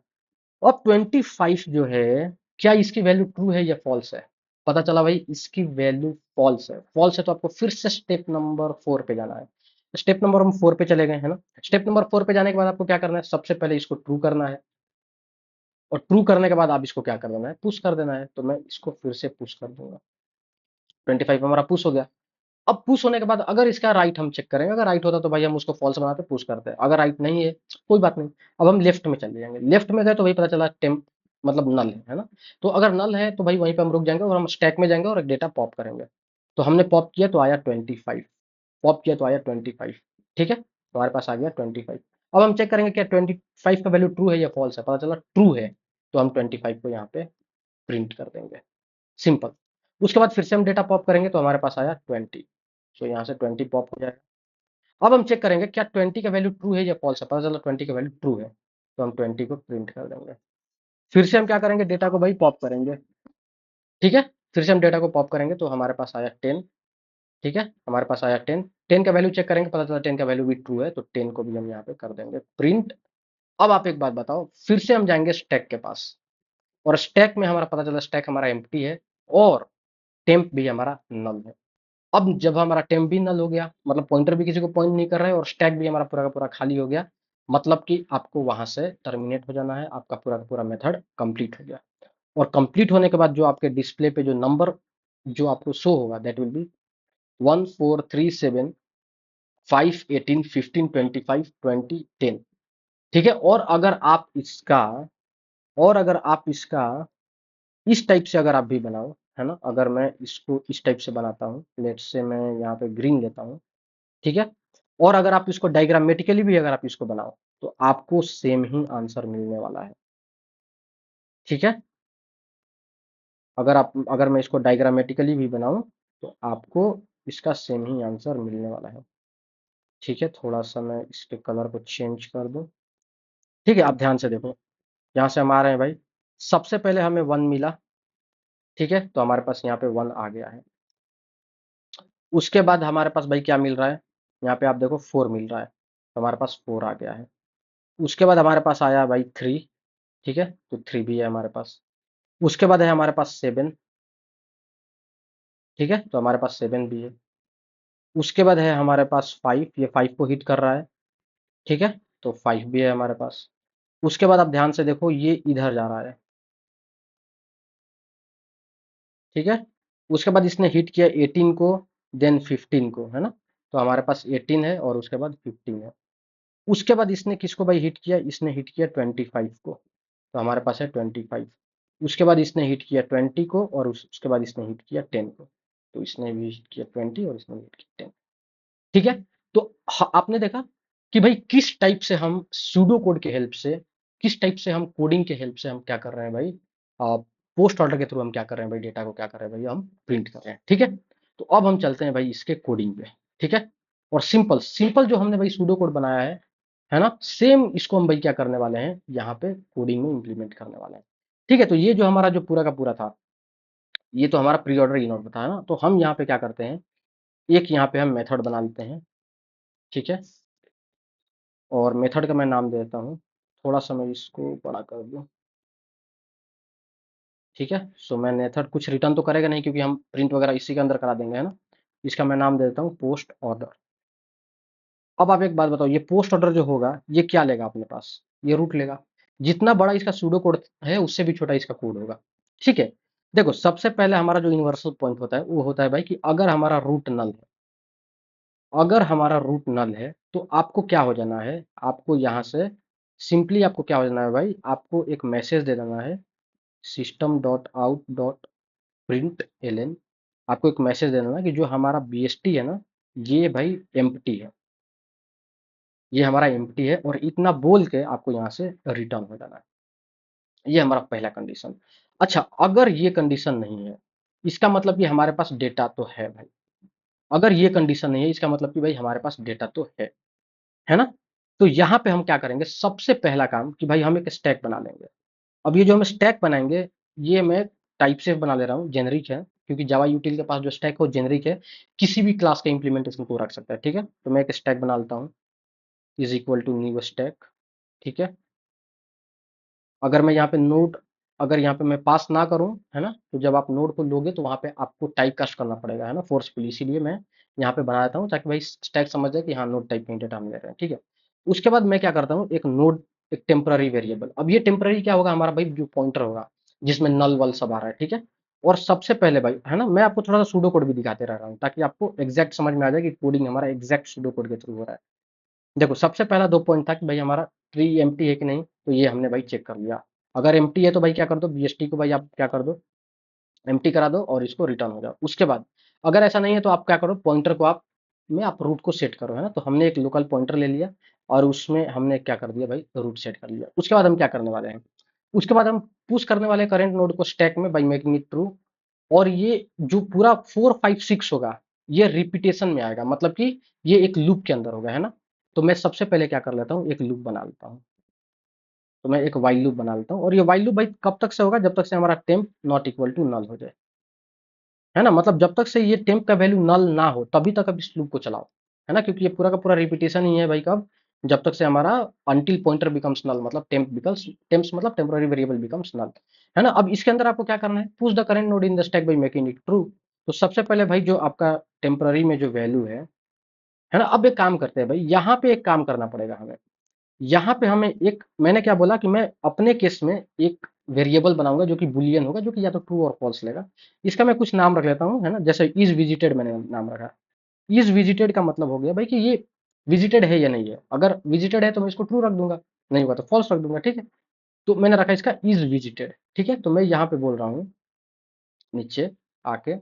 Speaker 1: अब 25 जो है, क्या इसकी वैल्यू ट्रू है या फॉल्स है। पता चला भाई इसकी वैल्यू फॉल्स है। फॉल्स है तो आपको फिर से स्टेप नंबर 4 पे जाना है। स्टेप नंबर हम 4 पे चले गए, है ना। स्टेप नंबर 4 पे जाने के बाद आपको क्या करना है, सबसे पहले इसको ट्रू करना है, और ट्रू करने के बाद आप इसको क्या कर देना है, पुश कर देना है। तो मैं इसको फिर से पुश कर दूंगा। 25 हमारा पुश हो गया। अब पुश होने के बाद अगर इसका राइट हम चेक करेंगे, अगर राइट होता तो भाई हम उसको फॉल्स बनाते, पुश करते। अगर राइट नहीं है कोई बात नहीं। अब हम लेफ्ट में चले जाएंगे। लेफ्ट में गए तो भाई पता चला टेम्प मतलब नल है ना। तो अगर नल है तो भाई वहीं पे हम रुक जाएंगे और हम स्टैक में जाएंगे और एक डेटा पॉप करेंगे। तो हमने पॉप किया तो आया 25, पॉप किया तो आया 25। ठीक है, तो हमारे पास आ गया 25। अब हम चेक करेंगे क्या 25 का वैल्यू ट्रू है या फॉल्स है। पता चला ट्रू है, तो हम 25 को यहाँ पे प्रिंट कर देंगे, सिंपल। उसके बाद फिर से हम डेटा पॉप करेंगे तो हमारे पास आया 20। सो यहाँ से 20 पॉप हो जाएगा। अब हम चेक करेंगे क्या 20 का वैल्यू ट्रू है या फॉल्स है। पता चला 20 का वैल्यू ट्रू है, तो हम 20 को प्रिंट कर देंगे। फिर से हम क्या करेंगे, डेटा को भाई पॉप करेंगे। ठीक है, फिर से हम डेटा को पॉप करेंगे तो हमारे पास आया 10। ठीक है, हमारे पास आया 10। 10 का वैल्यू चेक करेंगे, पता चला 10 का वैल्यू भी ट्रू है, तो 10 को भी हम यहाँ पे कर देंगे प्रिंट। अब आप एक बात बताओ, फिर से हम जाएंगे स्टैक के पास, और स्टैक में हमारा पता चला स्टैक हमारा एम्प्टी है, और टेम्प भी हमारा नल है। अब जब हमारा टेम्प भी नल हो गया, मतलब पॉइंटर भी किसी को पॉइंट नहीं कर रहा है, और स्टैक भी हमारा पूरा का पूरा खाली हो गया, मतलब कि आपको वहां से टर्मिनेट हो जाना है। आपका पूरा का पूरा मेथड कंप्लीट हो गया। और कंप्लीट होने के बाद जो आपके डिस्प्ले पे जो नंबर जो आपको शो होगा, दैट विल बी 1 4 3 7 5 18 15 25 20 10। ठीक है, और अगर आप इसका इस टाइप से अगर आप भी बनाओ, है ना। अगर मैं इसको इस टाइप से बनाता हूँ, लेट्स से मैं यहाँ पे ग्रीन लेता हूँ। ठीक है, और अगर आप इसको डायग्रामेटिकली भी अगर आप इसको बनाओ तो आपको सेम ही आंसर मिलने वाला है। ठीक है, अगर मैं इसको डायग्रामेटिकली भी बनाऊं तो आपको इसका सेम ही आंसर मिलने वाला है। ठीक है, थोड़ा सा मैं इसके कलर को चेंज कर दूं। ठीक है, आप ध्यान से देखो, यहाँ से हम आ रहे हैं भाई। सबसे पहले हमें 1 मिला। ठीक है, तो हमारे पास यहाँ पे 1 आ गया है। उसके बाद हमारे पास भाई क्या मिल रहा है, यहाँ पे आप देखो 4 मिल रहा है, तो हमारे पास 4 आ गया है। उसके बाद हमारे पास आया भाई 3। ठीक है, तो 3 भी है हमारे पास। उसके बाद है हमारे पास 7। ठीक है, तो हमारे पास 7 भी है। उसके बाद है हमारे पास 5, ये 5 को हिट कर रहा है। ठीक है, तो 5 भी है हमारे पास। उसके बाद आप ध्यान से देखो, ये इधर जा रहा है। ठीक है, उसके बाद इसने हिट किया 18 को, देन 15 को, है ना। तो हमारे पास 18 है और उसके बाद 15 है। उसके बाद इसने किसको भाई हिट किया, इसने हिट किया 25 को, तो हमारे पास है 25। उसके बाद इसने हिट किया 20 को, और उसके बाद इसने हिट किया 10 को, तो इसने भी हिट किया 20 और इसने भी हिट किया 10। ठीक है, तो आपने देखा कि भाई किस टाइप से हम सूडो कोड के हेल्प से, किस टाइप से हम कोडिंग के हेल्प से हम क्या कर रहे हैं भाई, पोस्ट ऑर्डर के थ्रू हम क्या कर रहे हैं भाई, डेटा को क्या कर रहे हैं भाई, हम प्रिंट कर रहे हैं। ठीक है, तो अब हम चलते हैं भाई इसके कोडिंग पे। ठीक है, और सिंपल सिंपल जो हमने भाई सूडो कोड बनाया है ना, सेम इसको हम भाई क्या करने वाले हैं, यहाँ पे कोडिंग में इंप्लीमेंट करने वाले हैं। ठीक है, तो ये जो हमारा जो पूरा का पूरा था, ये तो हमारा प्री ऑर्डर इनोड था, है ना। तो हम यहाँ पे क्या करते हैं, एक यहाँ पे हम मेथड बना लेते हैं। ठीक है, और मेथड का मैं नाम दे देता हूँ, थोड़ा सा मैं इसको बड़ा कर दूँ। ठीक है, सो मैं मेथड कुछ रिटर्न तो करेगा नहीं, क्योंकि हम प्रिंट वगैरह इसी के अंदर करा देंगे, है ना। इसका मैं नाम दे देता हूँ पोस्ट ऑर्डर। अब आप एक बात बताओ, ये पोस्ट ऑर्डर जो होगा ये क्या लेगा अपने पास, ये रूट लेगा। जितना बड़ा इसका सूडो कोड है उससे भी छोटा इसका कोड होगा। ठीक है, देखो सबसे पहले हमारा जो यूनिवर्सल पॉइंट होता है वो होता है भाई कि अगर हमारा रूट नल है, अगर हमारा रूट नल है तो आपको क्या हो जाना है, आपको यहाँ से सिंपली आपको क्या हो जाना है भाई, आपको एक मैसेज दे देना है, system.out.println। आपको एक मैसेज देना है कि जो हमारा BST है ना, ये भाई एम्प्टी है, ये हमारा एम्प्टी है, और इतना बोल के आपको यहाँ से रिटर्न हो जाना है। ये हमारा पहला कंडीशन। अच्छा, अगर ये कंडीशन नहीं है, इसका मतलब कि हमारे पास डेटा तो है भाई। अगर ये कंडीशन नहीं है, इसका मतलब कि भाई हमारे पास डेटा तो है ना? तो यहाँ पे हम क्या करेंगे, सबसे पहला काम कि भाई हम एक स्टैक बना लेंगे। अब ये जो हम स्टैक बनाएंगे, ये मैं टाइप से बना ले रहा हूँ, जेनरिक है, क्योंकि जावा यूटिल के पास जो स्टैक है वो जेनरिक है, किसी भी क्लास के इंप्लीमेंटेशन को रख सकता है, ठीक है? तो मैं एक स्टैक बना लेता हूँ, is equal to new stack, ठीक है? अगर मैं यहाँ पे नोड, अगर यहाँ पे मैं पास ना करूँ, है ना, तो जब आप नोड को लोगे तो वहाँ पे आपको टाइप कास्ट करना पड़ेगा, है ना, फोर्सफुली, इसीलिए मैं यहाँ पे बना देता हूँ ताकि भाई स्टैक समझ जाए कि हाँ नोड टाइप का डेटा हम ले रहे हैं, ठीक है? उसके बाद मैं क्या करता हूँ, एक नोड, एक टेम्पररी वेरिएबल। अब ये टेम्पररी क्या होगा, हमारा भाई जो पॉइंटर होगा जिसमें नल वल सब आ रहा है, ठीक है? और सबसे पहले भाई, है ना, मैं आपको थोड़ा सा सूडो कोड भी दिखाते रह रहा हूँ ताकि आपको एग्जैक्ट समझ में आ जाए कि कोडिंग हमारा एग्जैक्ट सूडो कोड के थ्रू हो रहा है। देखो, सबसे पहला 2 पॉइंट था कि भाई हमारा ट्री एम्प्टी है कि नहीं, तो ये हमने भाई चेक कर लिया। अगर एम्प्टी है तो भाई क्या कर दो, BST को भाई आप क्या कर दो, एम्प्टी करा दो और इसको रिटर्न हो जाओ। उसके बाद अगर ऐसा नहीं है तो आप क्या करो, पॉइंटर को आप में आप रूट को सेट करो, है ना? तो हमने एक लोकल पॉइंटर ले लिया और उसमें हमने क्या कर दिया भाई, रूट सेट कर लिया। उसके बाद हम क्या करने वाले हैं, उसके बाद हम पुश करने वाले करंट नोड को स्टैक में बाई मेकिंग इट ट्रू। और ये जो पूरा 4 5 6 होगा, ये रिपीटेशन में आएगा, मतलब कि ये एक लूप के अंदर होगा, है ना? तो मैं सबसे पहले क्या कर लेता हूँ, एक लूप बना लेता हूँ। तो मैं एक वाइल लूप बना लेता हूँ, और ये वाइल लूप भाई कब तक से होगा, जब तक से हमारा temp not equal to null हो जाए, है ना? मतलब जब तक से ये टेम्प का वैल्यू नल ना हो तभी तक अब इस लूप को चलाओ, है ना? क्योंकि ये पूरा का पूरा रिपीटेशन ही है भाई, कब, जब तक से हमारा अंटिल पॉइंटर बिकम्स नल, मतलब टेम्प बिकम्स, टेम्प्स मतलब टेम्पररी वेरिएबल बिकम्स नल, है ना? अब इसके अंदर आपको क्या करना है, push the current node in the stack by making it true. तो सबसे पहले भाई जो आपका टेम्पररी में जो वैल्यू है ना, अब एक काम करते हैं भाई, यहाँ पे एक काम करना पड़ेगा हमें। यहाँ पे हमें एक, मैंने क्या बोला कि मैं अपने केस में एक वेरिएबल बनाऊंगा जो कि बुलियन होगा, जो कि या तो ट्रू और फॉल्स लेगा। इसका मैं कुछ नाम रख लेता हूँ, है ना, जैसे इज विजिटेड मैंने नाम रखा। इज विजिटेड का मतलब हो गया भाई कि ये विजिटेड है या नहीं है। अगर विजिटेड है तो मैं इसको ट्रू रख दूंगा, नहीं हुआ तो फॉल्स रख दूंगा, ठीक है? तो मैंने रखा इसका इज विजिटेड, ठीक है? तो मैं यहाँ पे बोल रहा हूँ नीचे आके,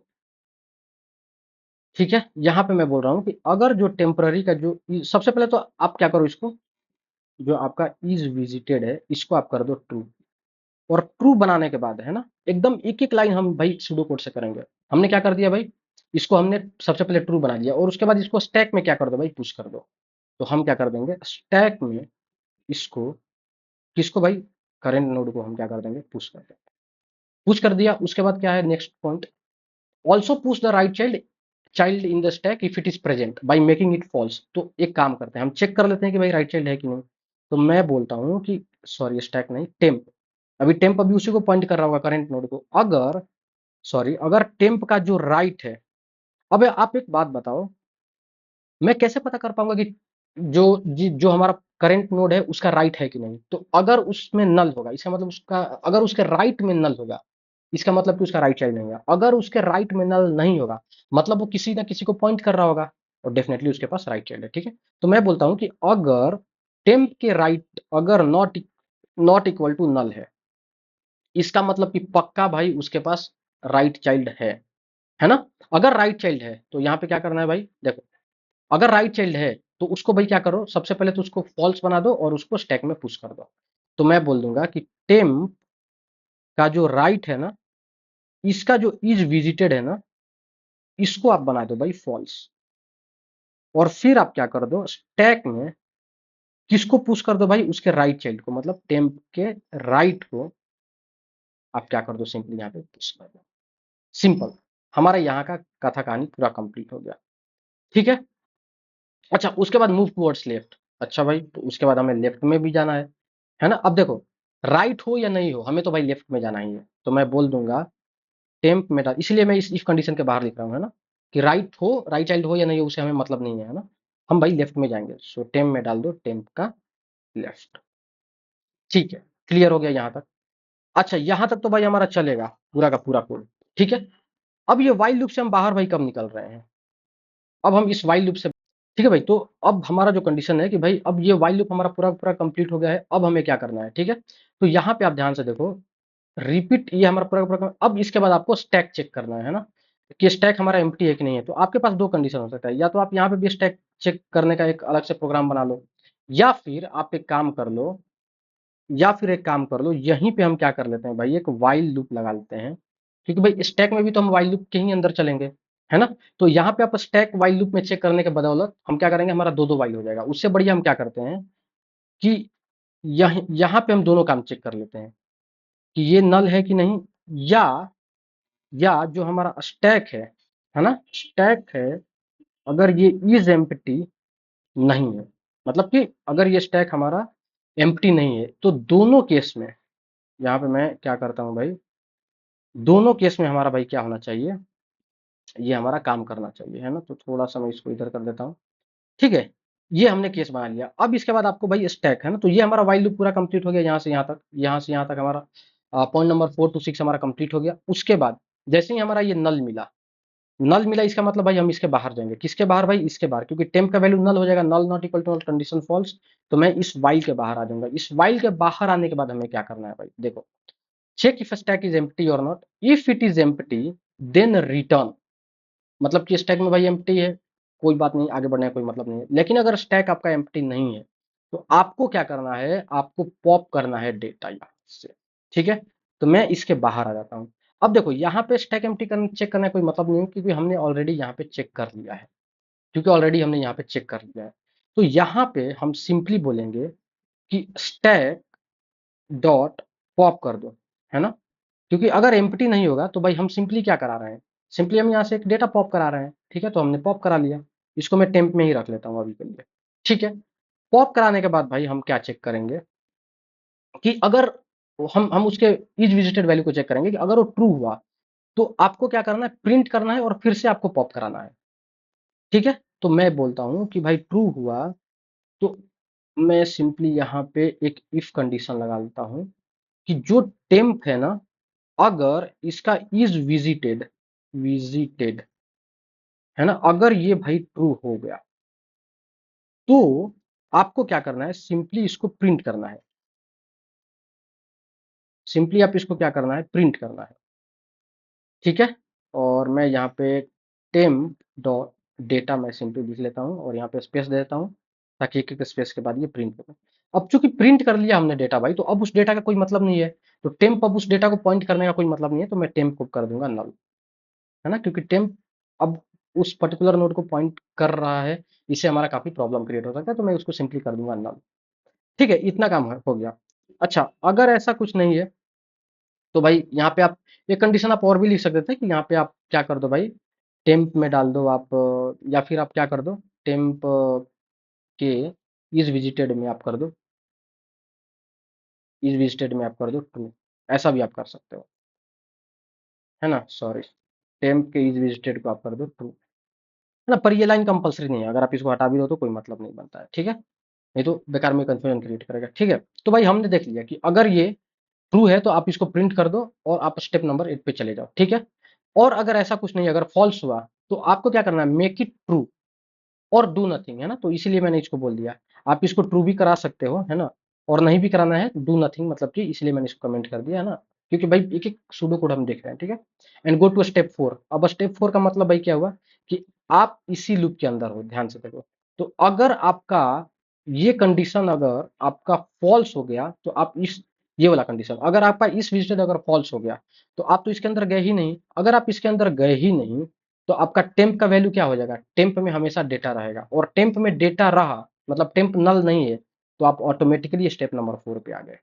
Speaker 1: ठीक है, यहाँ पे मैं बोल रहा हूँ कि अगर जो टेम्पररी का जो सबसे पहले तो आप क्या करो, इसको जो आपका इज विजिटेड है इसको आप कर दो ट्रू। और ट्रू बनाने के बाद, है ना, एकदम एक एक लाइन हम भाई सुडो कोड से करेंगे। हमने क्या कर दिया भाई, इसको हमने सबसे पहले ट्रू बना दिया, और उसके बाद इसको स्टैक में क्या कर दो भाई, पुश कर दो। तो हम क्या कर देंगे, स्टैक में इसको, किसको भाई, करेंट नोड को हम क्या कर देंगे, पुश कर देंगे। पुश कर दिया, उसके बाद क्या है next point, also push the right child in the stack if it is present by making it falls. तो एक काम करते हैं, हम चेक कर लेते हैं कि भाई राइट चाइल्ड है कि नहीं। तो मैं बोलता हूँ कि, सॉरी स्टैक नहीं, टेम्प, अभी टेम्प अभी उसी को पॉइंट कर रहा होगा करंट नोड को। अगर, सॉरी, अगर टेम्प का जो राइट है, अब आप एक बात बताओ, मैं कैसे पता कर पाऊंगा कि जो हमारा करंट नोड है उसका राइट है कि नहीं? तो अगर उसमें नल होगा, इसका मतलब उसका, अगर उसके राइट में नल होगा, इसका मतलब कि उसका राइट चाइल्ड नहीं है। अगर उसके राइट में नल नहीं होगा, मतलब वो किसी ना किसी को पॉइंट कर रहा होगा, और डेफिनेटली उसके पास राइट चाइल्ड है, ठीक है? तो मैं बोलता हूं कि अगर टेम्प के राइट अगर not not equal to null इसका मतलब कि पक्का भाई उसके पास राइट चाइल्ड है ना? अगर राइट चाइल्ड है तो यहाँ पे क्या करना है भाई, देखो, अगर राइट चाइल्ड है तो उसको भाई क्या करो, सबसे पहले तो उसको फॉल्स बना दो और उसको स्टैक में पुश कर दो। तो मैं बोल दूंगा कि टेम्प का जो राइट है ना, इसका जो इज विजिटेड है ना, इसको आप बना दो भाई फॉल्स। और फिर आप क्या कर दो, स्टैक में किसको पुश कर दो भाई, उसके राइट चाइल्ड को, मतलब टेम्प के राइट को आप क्या कर दो, सिंपली यहाँ पे पुश कर दो। सिंपल, हमारा यहाँ का कथा कहानी पूरा कंप्लीट हो गया, ठीक है? अच्छा, उसके बाद मूव टुवर्ड्स लेफ्ट। अच्छा भाई, तो उसके बाद हमें लेफ्ट में भी जाना है ना? अब देखो, राइट हो या नहीं हो, हमें तो भाई लेफ्ट में जाना ही है। तो मैं बोल दूंगा टेम्प में डाल, इसलिए मैं इस कंडीशन के बाहर लिख रहा हूँ, है ना, कि राइट हो, राइट चाइल्ड हो या नहीं हो उसे हमें मतलब नहीं है ना, हम भाई लेफ्ट में जाएंगे। सो टेम्प में डाल दो टेम्प का लेफ्ट, ठीक है? क्लियर हो गया यहाँ तक? अच्छा, यहाँ तक तो भाई हमारा चलेगा पूरा का पूरा कोड, ठीक है? अब ये वाइल लूप से हम बाहर भाई कब निकल रहे हैं, अब हम इस वाइल लूप से, ठीक है भाई? तो अब हमारा जो कंडीशन है कि भाई अब ये वाइल लूप हमारा पूरा पूरा कंप्लीट हो गया है, अब हमें क्या करना है, ठीक है? तो यहाँ पे आप ध्यान से देखो, रिपीट, ये हमारा पूरा पूरा अब इसके बाद आपको स्टैक चेक करना है ना? कि स्टैक हमारा एम्प्टी है कि नहीं है। तो आपके पास 2 कंडीशन हो सकता है, या तो आप यहाँ पे भी स्टैक चेक करने का एक अलग से प्रोग्राम बना लो, या फिर आप एक काम कर लो, यहीं पे हम क्या कर लेते हैं भाई, एक व्हाइल लूप लगा लेते हैं, क्योंकि भाई स्टैक में भी तो हम व्हाइल लूप के ही अंदर चलेंगे, है ना। तो यहाँ पे आप स्टैक व्हाइल लूप में चेक करने के बदौलत हम क्या करेंगे, हमारा दो दो व्हाइल हो जाएगा। उससे बढ़िया हम क्या करते हैं कि यहाँ पे हम दोनों काम चेक कर लेते हैं कि ये नल है कि नहीं, या जो हमारा स्टैक है ना, स्टैक है, अगर ये इज एम्प्टी नहीं है, मतलब कि अगर ये स्टैक हमारा एम्प्टी नहीं है, तो दोनों केस में यहाँ पे मैं क्या करता हूँ भाई, दोनों केस में हमारा भाई क्या होना चाहिए, ये हमारा काम करना चाहिए, है ना। तो थोड़ा सा मैं इसको इधर कर देता हूँ, ठीक है। ये हमने केस बना लिया। अब इसके बाद आपको भाई स्टैक, है ना, तो ये हमारा वाइल लूप पूरा कंप्लीट हो गया, यहाँ से यहाँ तक, हमारा पॉइंट नंबर 4 to 6 हमारा कंप्लीट हो गया। उसके बाद जैसे ही हमारा ये नल मिला, इसका मतलब भाई हम इसके बाहर जाएंगे, किसके बाहर भाई, इसके बाहर, क्योंकि टेम्प का वैल्यू नल हो जाएगा, null not equal to null, condition false. तो मैं इस वाइल के बाहर आ जाऊंगा। इस वाइल के बाहर आने के बाद हमें क्या करना है भाई, देखो, check if stack is empty और not, if it is empty then return, मतलब कि स्टैक में भाई एम्प्टी है, कोई बात नहीं, आगे बढ़ने का कोई मतलब नहीं है। लेकिन अगर स्टैक आपका एम्प्टी नहीं है, तो आपको क्या करना है, आपको पॉप करना है डेटा यहाँ से, ठीक है। तो मैं इसके बाहर आ जाता हूँ। अब देखो, यहाँ पे स्टैक एम्प्टी चेक करने का कोई मतलब नहीं है, क्योंकि हमने ऑलरेडी यहाँ पे चेक कर लिया है, तो यहाँ पे हम सिंपली बोलेंगे कि स्टैक डॉट पॉप कर दो, है ना। क्योंकि अगर एम्प्टी नहीं होगा तो भाई हम सिंपली क्या करा रहे हैं, सिंपली हम यहाँ से एक डेटा पॉप करा रहे हैं, ठीक है। तो हमने पॉप करा लिया, इसको मैं टेम्प में ही रख लेता हूँ अभी के लिए, ठीक है। पॉप कराने के बाद भाई हम क्या चेक करेंगे कि अगर हम उसके इज विजिटेड वैल्यू को चेक करेंगे कि अगर वो ट्रू हुआ, तो आपको क्या करना है, प्रिंट करना है और फिर से आपको पॉप कराना है, ठीक है। तो मैं बोलता हूँ कि भाई ट्रू हुआ, तो मैं सिंपली यहाँ पे एक इफ कंडीशन लगा लेता हूँ कि जो टेम्प है ना, अगर इसका इज विजिटेड है ना, अगर ये भाई ट्रू हो गया, तो आपको क्या करना है, सिंपली इसको प्रिंट करना है, सिंपली आप इसको क्या करना है, प्रिंट करना है, ठीक है। और मैं यहाँ पे टेम्प डॉट डेटा मैं सिंपली लिख लेता हूँ और यहाँ पे स्पेस दे देता हूँ, ताकि एक एक स्पेस के बाद ये प्रिंट करें। अब चूंकि प्रिंट कर लिया हमने डेटा भाई, तो अब उस डेटा का कोई मतलब नहीं है, तो टेम्प अब उस डेटा को पॉइंट करने का कोई मतलब नहीं है, तो मैं टेम्प को कर दूंगा नल, है ना, क्योंकि टेम्प अब उस पर्टिकुलर नोड को पॉइंट कर रहा है, इससे हमारा काफी प्रॉब्लम क्रिएट हो सकता है, तो मैं उसको सिंपली कर दूंगा नल, ठीक है। इतना काम हो गया। अच्छा, अगर ऐसा कुछ नहीं है, तो भाई यहाँ पे आप एक कंडीशन आप और भी लिख सकते थे कि यहाँ पे आप क्या कर दो भाई, टेम्प में डाल दो आप, या फिर आप क्या कर दो, टेम्प के इज विजिटेड में आप कर दो ट्रू, ऐसा भी आप कर सकते हो, है ना, सॉरी, टेम्प के इज विजिटेड को आप कर दो ट्रू, है ना। पर ये लाइन कंपलसरी नहीं है, अगर आप इसको हटा भी दो तो कोई मतलब नहीं बनता है, ठीक है, नहीं तो बेकार में कंफ्यूजन क्रिएट करेगा, ठीक है। तो भाई हमने देख लिया कि अगर ये ट्रू है तो आप इसको प्रिंट कर दो और आप स्टेप नंबर 8 पे चले जाओ, ठीक है। और अगर ऐसा कुछ नहीं, अगर फॉल्स हुआ, तो आपको क्या करना है, मेक इट ट्रू और डू नथिंग, है ना। तो इसीलिए मैंने इसको बोल दिया, आप इसको ट्रू भी करा सकते हो, है ना, और नहीं भी कराना है डू नथिंग, मतलब कि इसलिए मैंने इसको कमेंट कर दिया, है ना, क्योंकि भाई एक एक सूडो कोड हम देख रहे हैं, ठीक है। And go to step 4। अब स्टेप 4 का मतलब भाई क्या हुआ कि आप इसी लूप के अंदर हो, ध्यान से देखो। तो अगर आपका ये कंडीशन अगर आपका फॉल्स हो गया, तो आप इस ये वाला कंडीशन अगर आपका इस विजिटेड अगर फॉल्स हो गया, तो आप तो इसके अंदर गए ही नहीं। अगर आप इसके अंदर गए ही नहीं, तो आपका टेम्प का वैल्यू क्या हो जाएगा, टेम्प में हमेशा डेटा रहेगा, और टेम्प में डेटा रहा मतलब टेम्प नल नहीं है, तो आप ऑटोमेटिकली स्टेप नंबर 4 पे आ गए,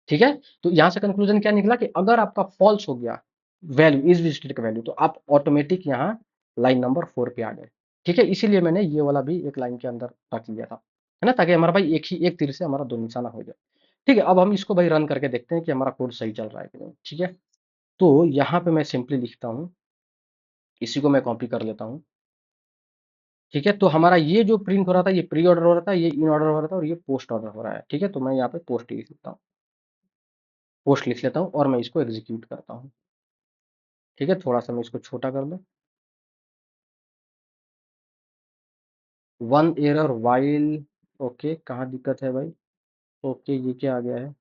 Speaker 1: ठीक है। तो यहां से कंक्लूजन क्या निकला कि अगर आपका फॉल्स हो गया वैल्यू इज विजिटेड का वैल्यू, तो आप ऑटोमेटिक यहाँ लाइन नंबर 4 पे आ गए, ठीक है। इसीलिए मैंने ये वाला भी एक लाइन के अंदर रख लिया था, है ना, ताकि हमारा भाई एक तीर से हमारा दो निशाना हो जाए, ठीक है। अब हम इसको भाई रन करके देखते हैं कि हमारा कोड सही चल रहा है कि नहीं, ठीक है। तो यहाँ पे मैं सिंपली लिखता हूँ, इसी को मैं कॉपी कर लेता हूँ, ठीक है। तो हमारा ये जो प्रिंट हो रहा था, ये प्री ऑर्डर हो रहा था, ये इन ऑर्डर हो रहा था, और ये पोस्ट ऑर्डर हो रहा है, ठीक है। तो मैं यहाँ पे पोस्ट लिख लेता हूँ, और मैं इसको एग्जीक्यूट करता हूँ, ठीक है। थोड़ा सा मैं इसको छोटा कर दूँ, वन एरर वाइल, ओके, कहाँ दिक्कत है भाई, ओके, ये क्या आ गया है,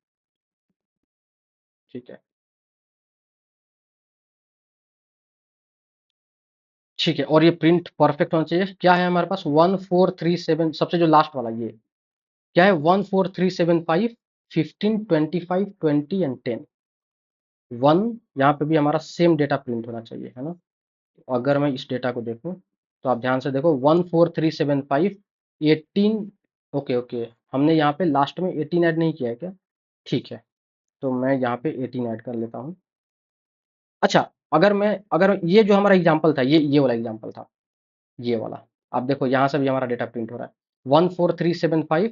Speaker 1: ठीक है। ठीक है, और ये प्रिंट परफेक्ट होना चाहिए। क्या है हमारे पास 1437, सबसे जो लास्ट वाला ये क्या है, 14375 15 25 20 एंड 10 1। यहाँ पे भी हमारा सेम डेटा प्रिंट होना चाहिए, है ना। अगर मैं इस डेटा को देखूं तो आप ध्यान से देखो 14375 18। ओके ओके, हमने यहाँ पे लास्ट में 18 ऐड नहीं किया है क्या? ठीक है, तो मैं यहाँ पे 18 ऐड कर लेता हूँ। अच्छा, अगर ये जो हमारा एग्जाम्पल था, ये वाला एग्जाम्पल था, ये वाला, आप देखो यहाँ से भी हमारा डेटा प्रिंट हो रहा है 14375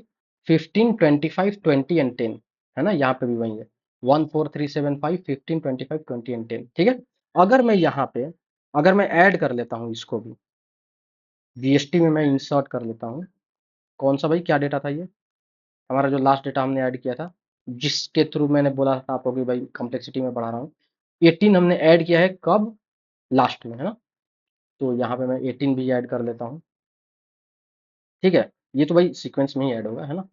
Speaker 1: 15 25 20 एंड 10, है ना। यहाँ पे भी वही है 14375 15 25 20 एंड 10, ठीक है। अगर मैं यहाँ पे अगर मैं ऐड कर लेता हूँ इसको भी बीएसटी में, मैं इंसर्ट कर लेता हूँ। कौन सा भाई, क्या डेटा था ये? हमारा जो लास्ट डेटा हमने ऐड किया था, जिसके थ्रू मैंने बोला था आपको कि भाई कम्प्लेक्सिटी में बढ़ा रहा हूँ, 18 हमने ऐड किया है कब? लास्ट में, है ना। तो यहाँ पे मैं 18 भी ऐड कर लेता हूँ, ठीक है। ये तो भाई सीक्वेंस में ही ऐड होगा, है ना।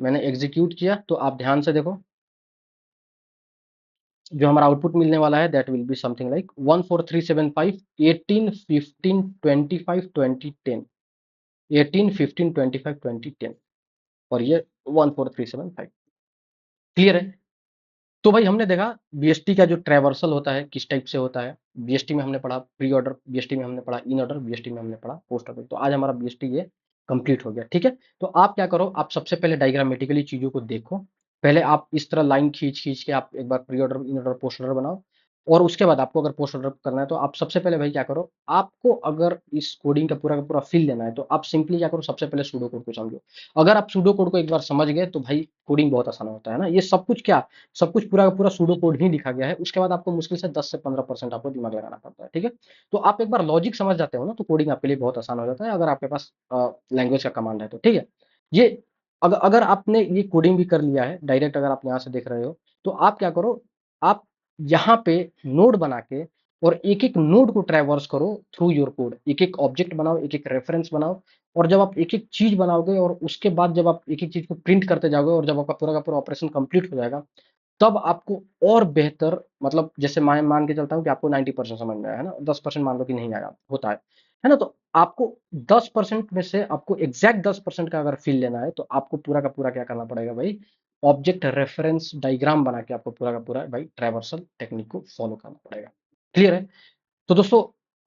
Speaker 1: मैंने एग्जीक्यूट किया तो आप ध्यान से देखो, जो हमारा आउटपुट मिलने वाला है that will be something like 14375 18 15 25 20 10, 18 15 25 20 10, और ये 14375। क्लियर है? तो भाई हमने देखा बीएसटी का जो ट्रैवर्सल होता है किस टाइप से होता है। बीएसटी में हमने पढ़ा प्री ऑर्डर, बीएसटी में हमने पढ़ा इन ऑर्डर, बीएसटी में हमने पढ़ा पोस्ट ऑर्डर। तो आज हमारा बीएसटी ये कंप्लीट हो गया, ठीक है। तो आप क्या करो, आप सबसे पहले डायग्रामेटिकली चीजों को देखो। पहले आप इस तरह लाइन खींच खींच के आप एक बार pre order in order post order बनाओ, और उसके बाद आपको अगर पोस्ट ऑर्डर करना है तो आप सबसे पहले भाई क्या करो, आपको अगर इस कोडिंग का पूरा फील लेना है तो आप सिंपली क्या करो, सबसे पहले सूडो कोड को समझो। अगर आप सूडो कोड को एक बार समझ गए तो भाई कोडिंग बहुत आसान होता है ना। ये सब कुछ क्या, सब कुछ पूरा का पूरा सूडो कोड ही लिखा गया है। उसके बाद आपको मुश्किल से 10 से 15% आपको दिमाग लगाना पड़ता है, ठीक है। तो आप एक बार लॉजिक समझ जाते हो ना तो कोडिंग आपके लिए बहुत आसान हो जाता है, अगर आपके पास लैंग्वेज का कमांड है तो, ठीक है। ये अगर अगर आपने ये कोडिंग भी कर लिया है डायरेक्ट, अगर आप यहाँ से देख रहे हो तो आप क्या करो, आप यहाँ पे नोड बना के और एक एक नोड को ट्रैवर्स करो थ्रू योर कोड। एक एक ऑब्जेक्ट बनाओ, एक एक रेफरेंस बनाओ, और जब आप एक एक चीज बनाओगे और उसके बाद जब आप एक एक चीज को प्रिंट करते जाओगे और जब आपका पूरा का पूरा ऑपरेशन कंप्लीट हो जाएगा, तब आपको और बेहतर, मतलब जैसे मान मान के चलता हूँ कि आपको 90% समझ में आया है ना, 10% मान लो कि नहीं आया, होता है ना। तो आपको 10% में से आपको एग्जैक्ट 10% का अगर फील लेना है तो आपको पूरा का पूरा क्या करना पड़ेगा भाई, ऑब्जेक्ट रेफरेंस डायग्राम बना के आपको पूरा का पूरा भाई ट्रैवर्सल टेक्निक को फॉलो करना पड़ेगा। क्लियर है? तो दोस्तों,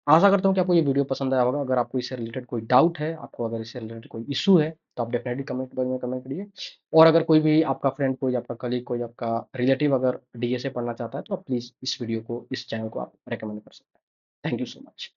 Speaker 1: आशा करता हूँ कि आपको ये वीडियो पसंद आया होगा। अगर आपको इससे रिलेटेड कोई डाउट है, आपको अगर इससे रिलेटेड कोई इशू है, तो आप डेफिनेटली कमेंट बॉक्स में कमेंट करिए। और अगर कोई भी आपका फ्रेंड, कोई आपका कलीग, कोई आपका रिलेटिव अगर डीएसए पढ़ना चाहता है तो आप प्लीज़ इस वीडियो को, इस चैनल को आप रेकमेंड कर सकते हैं। Thank you so much.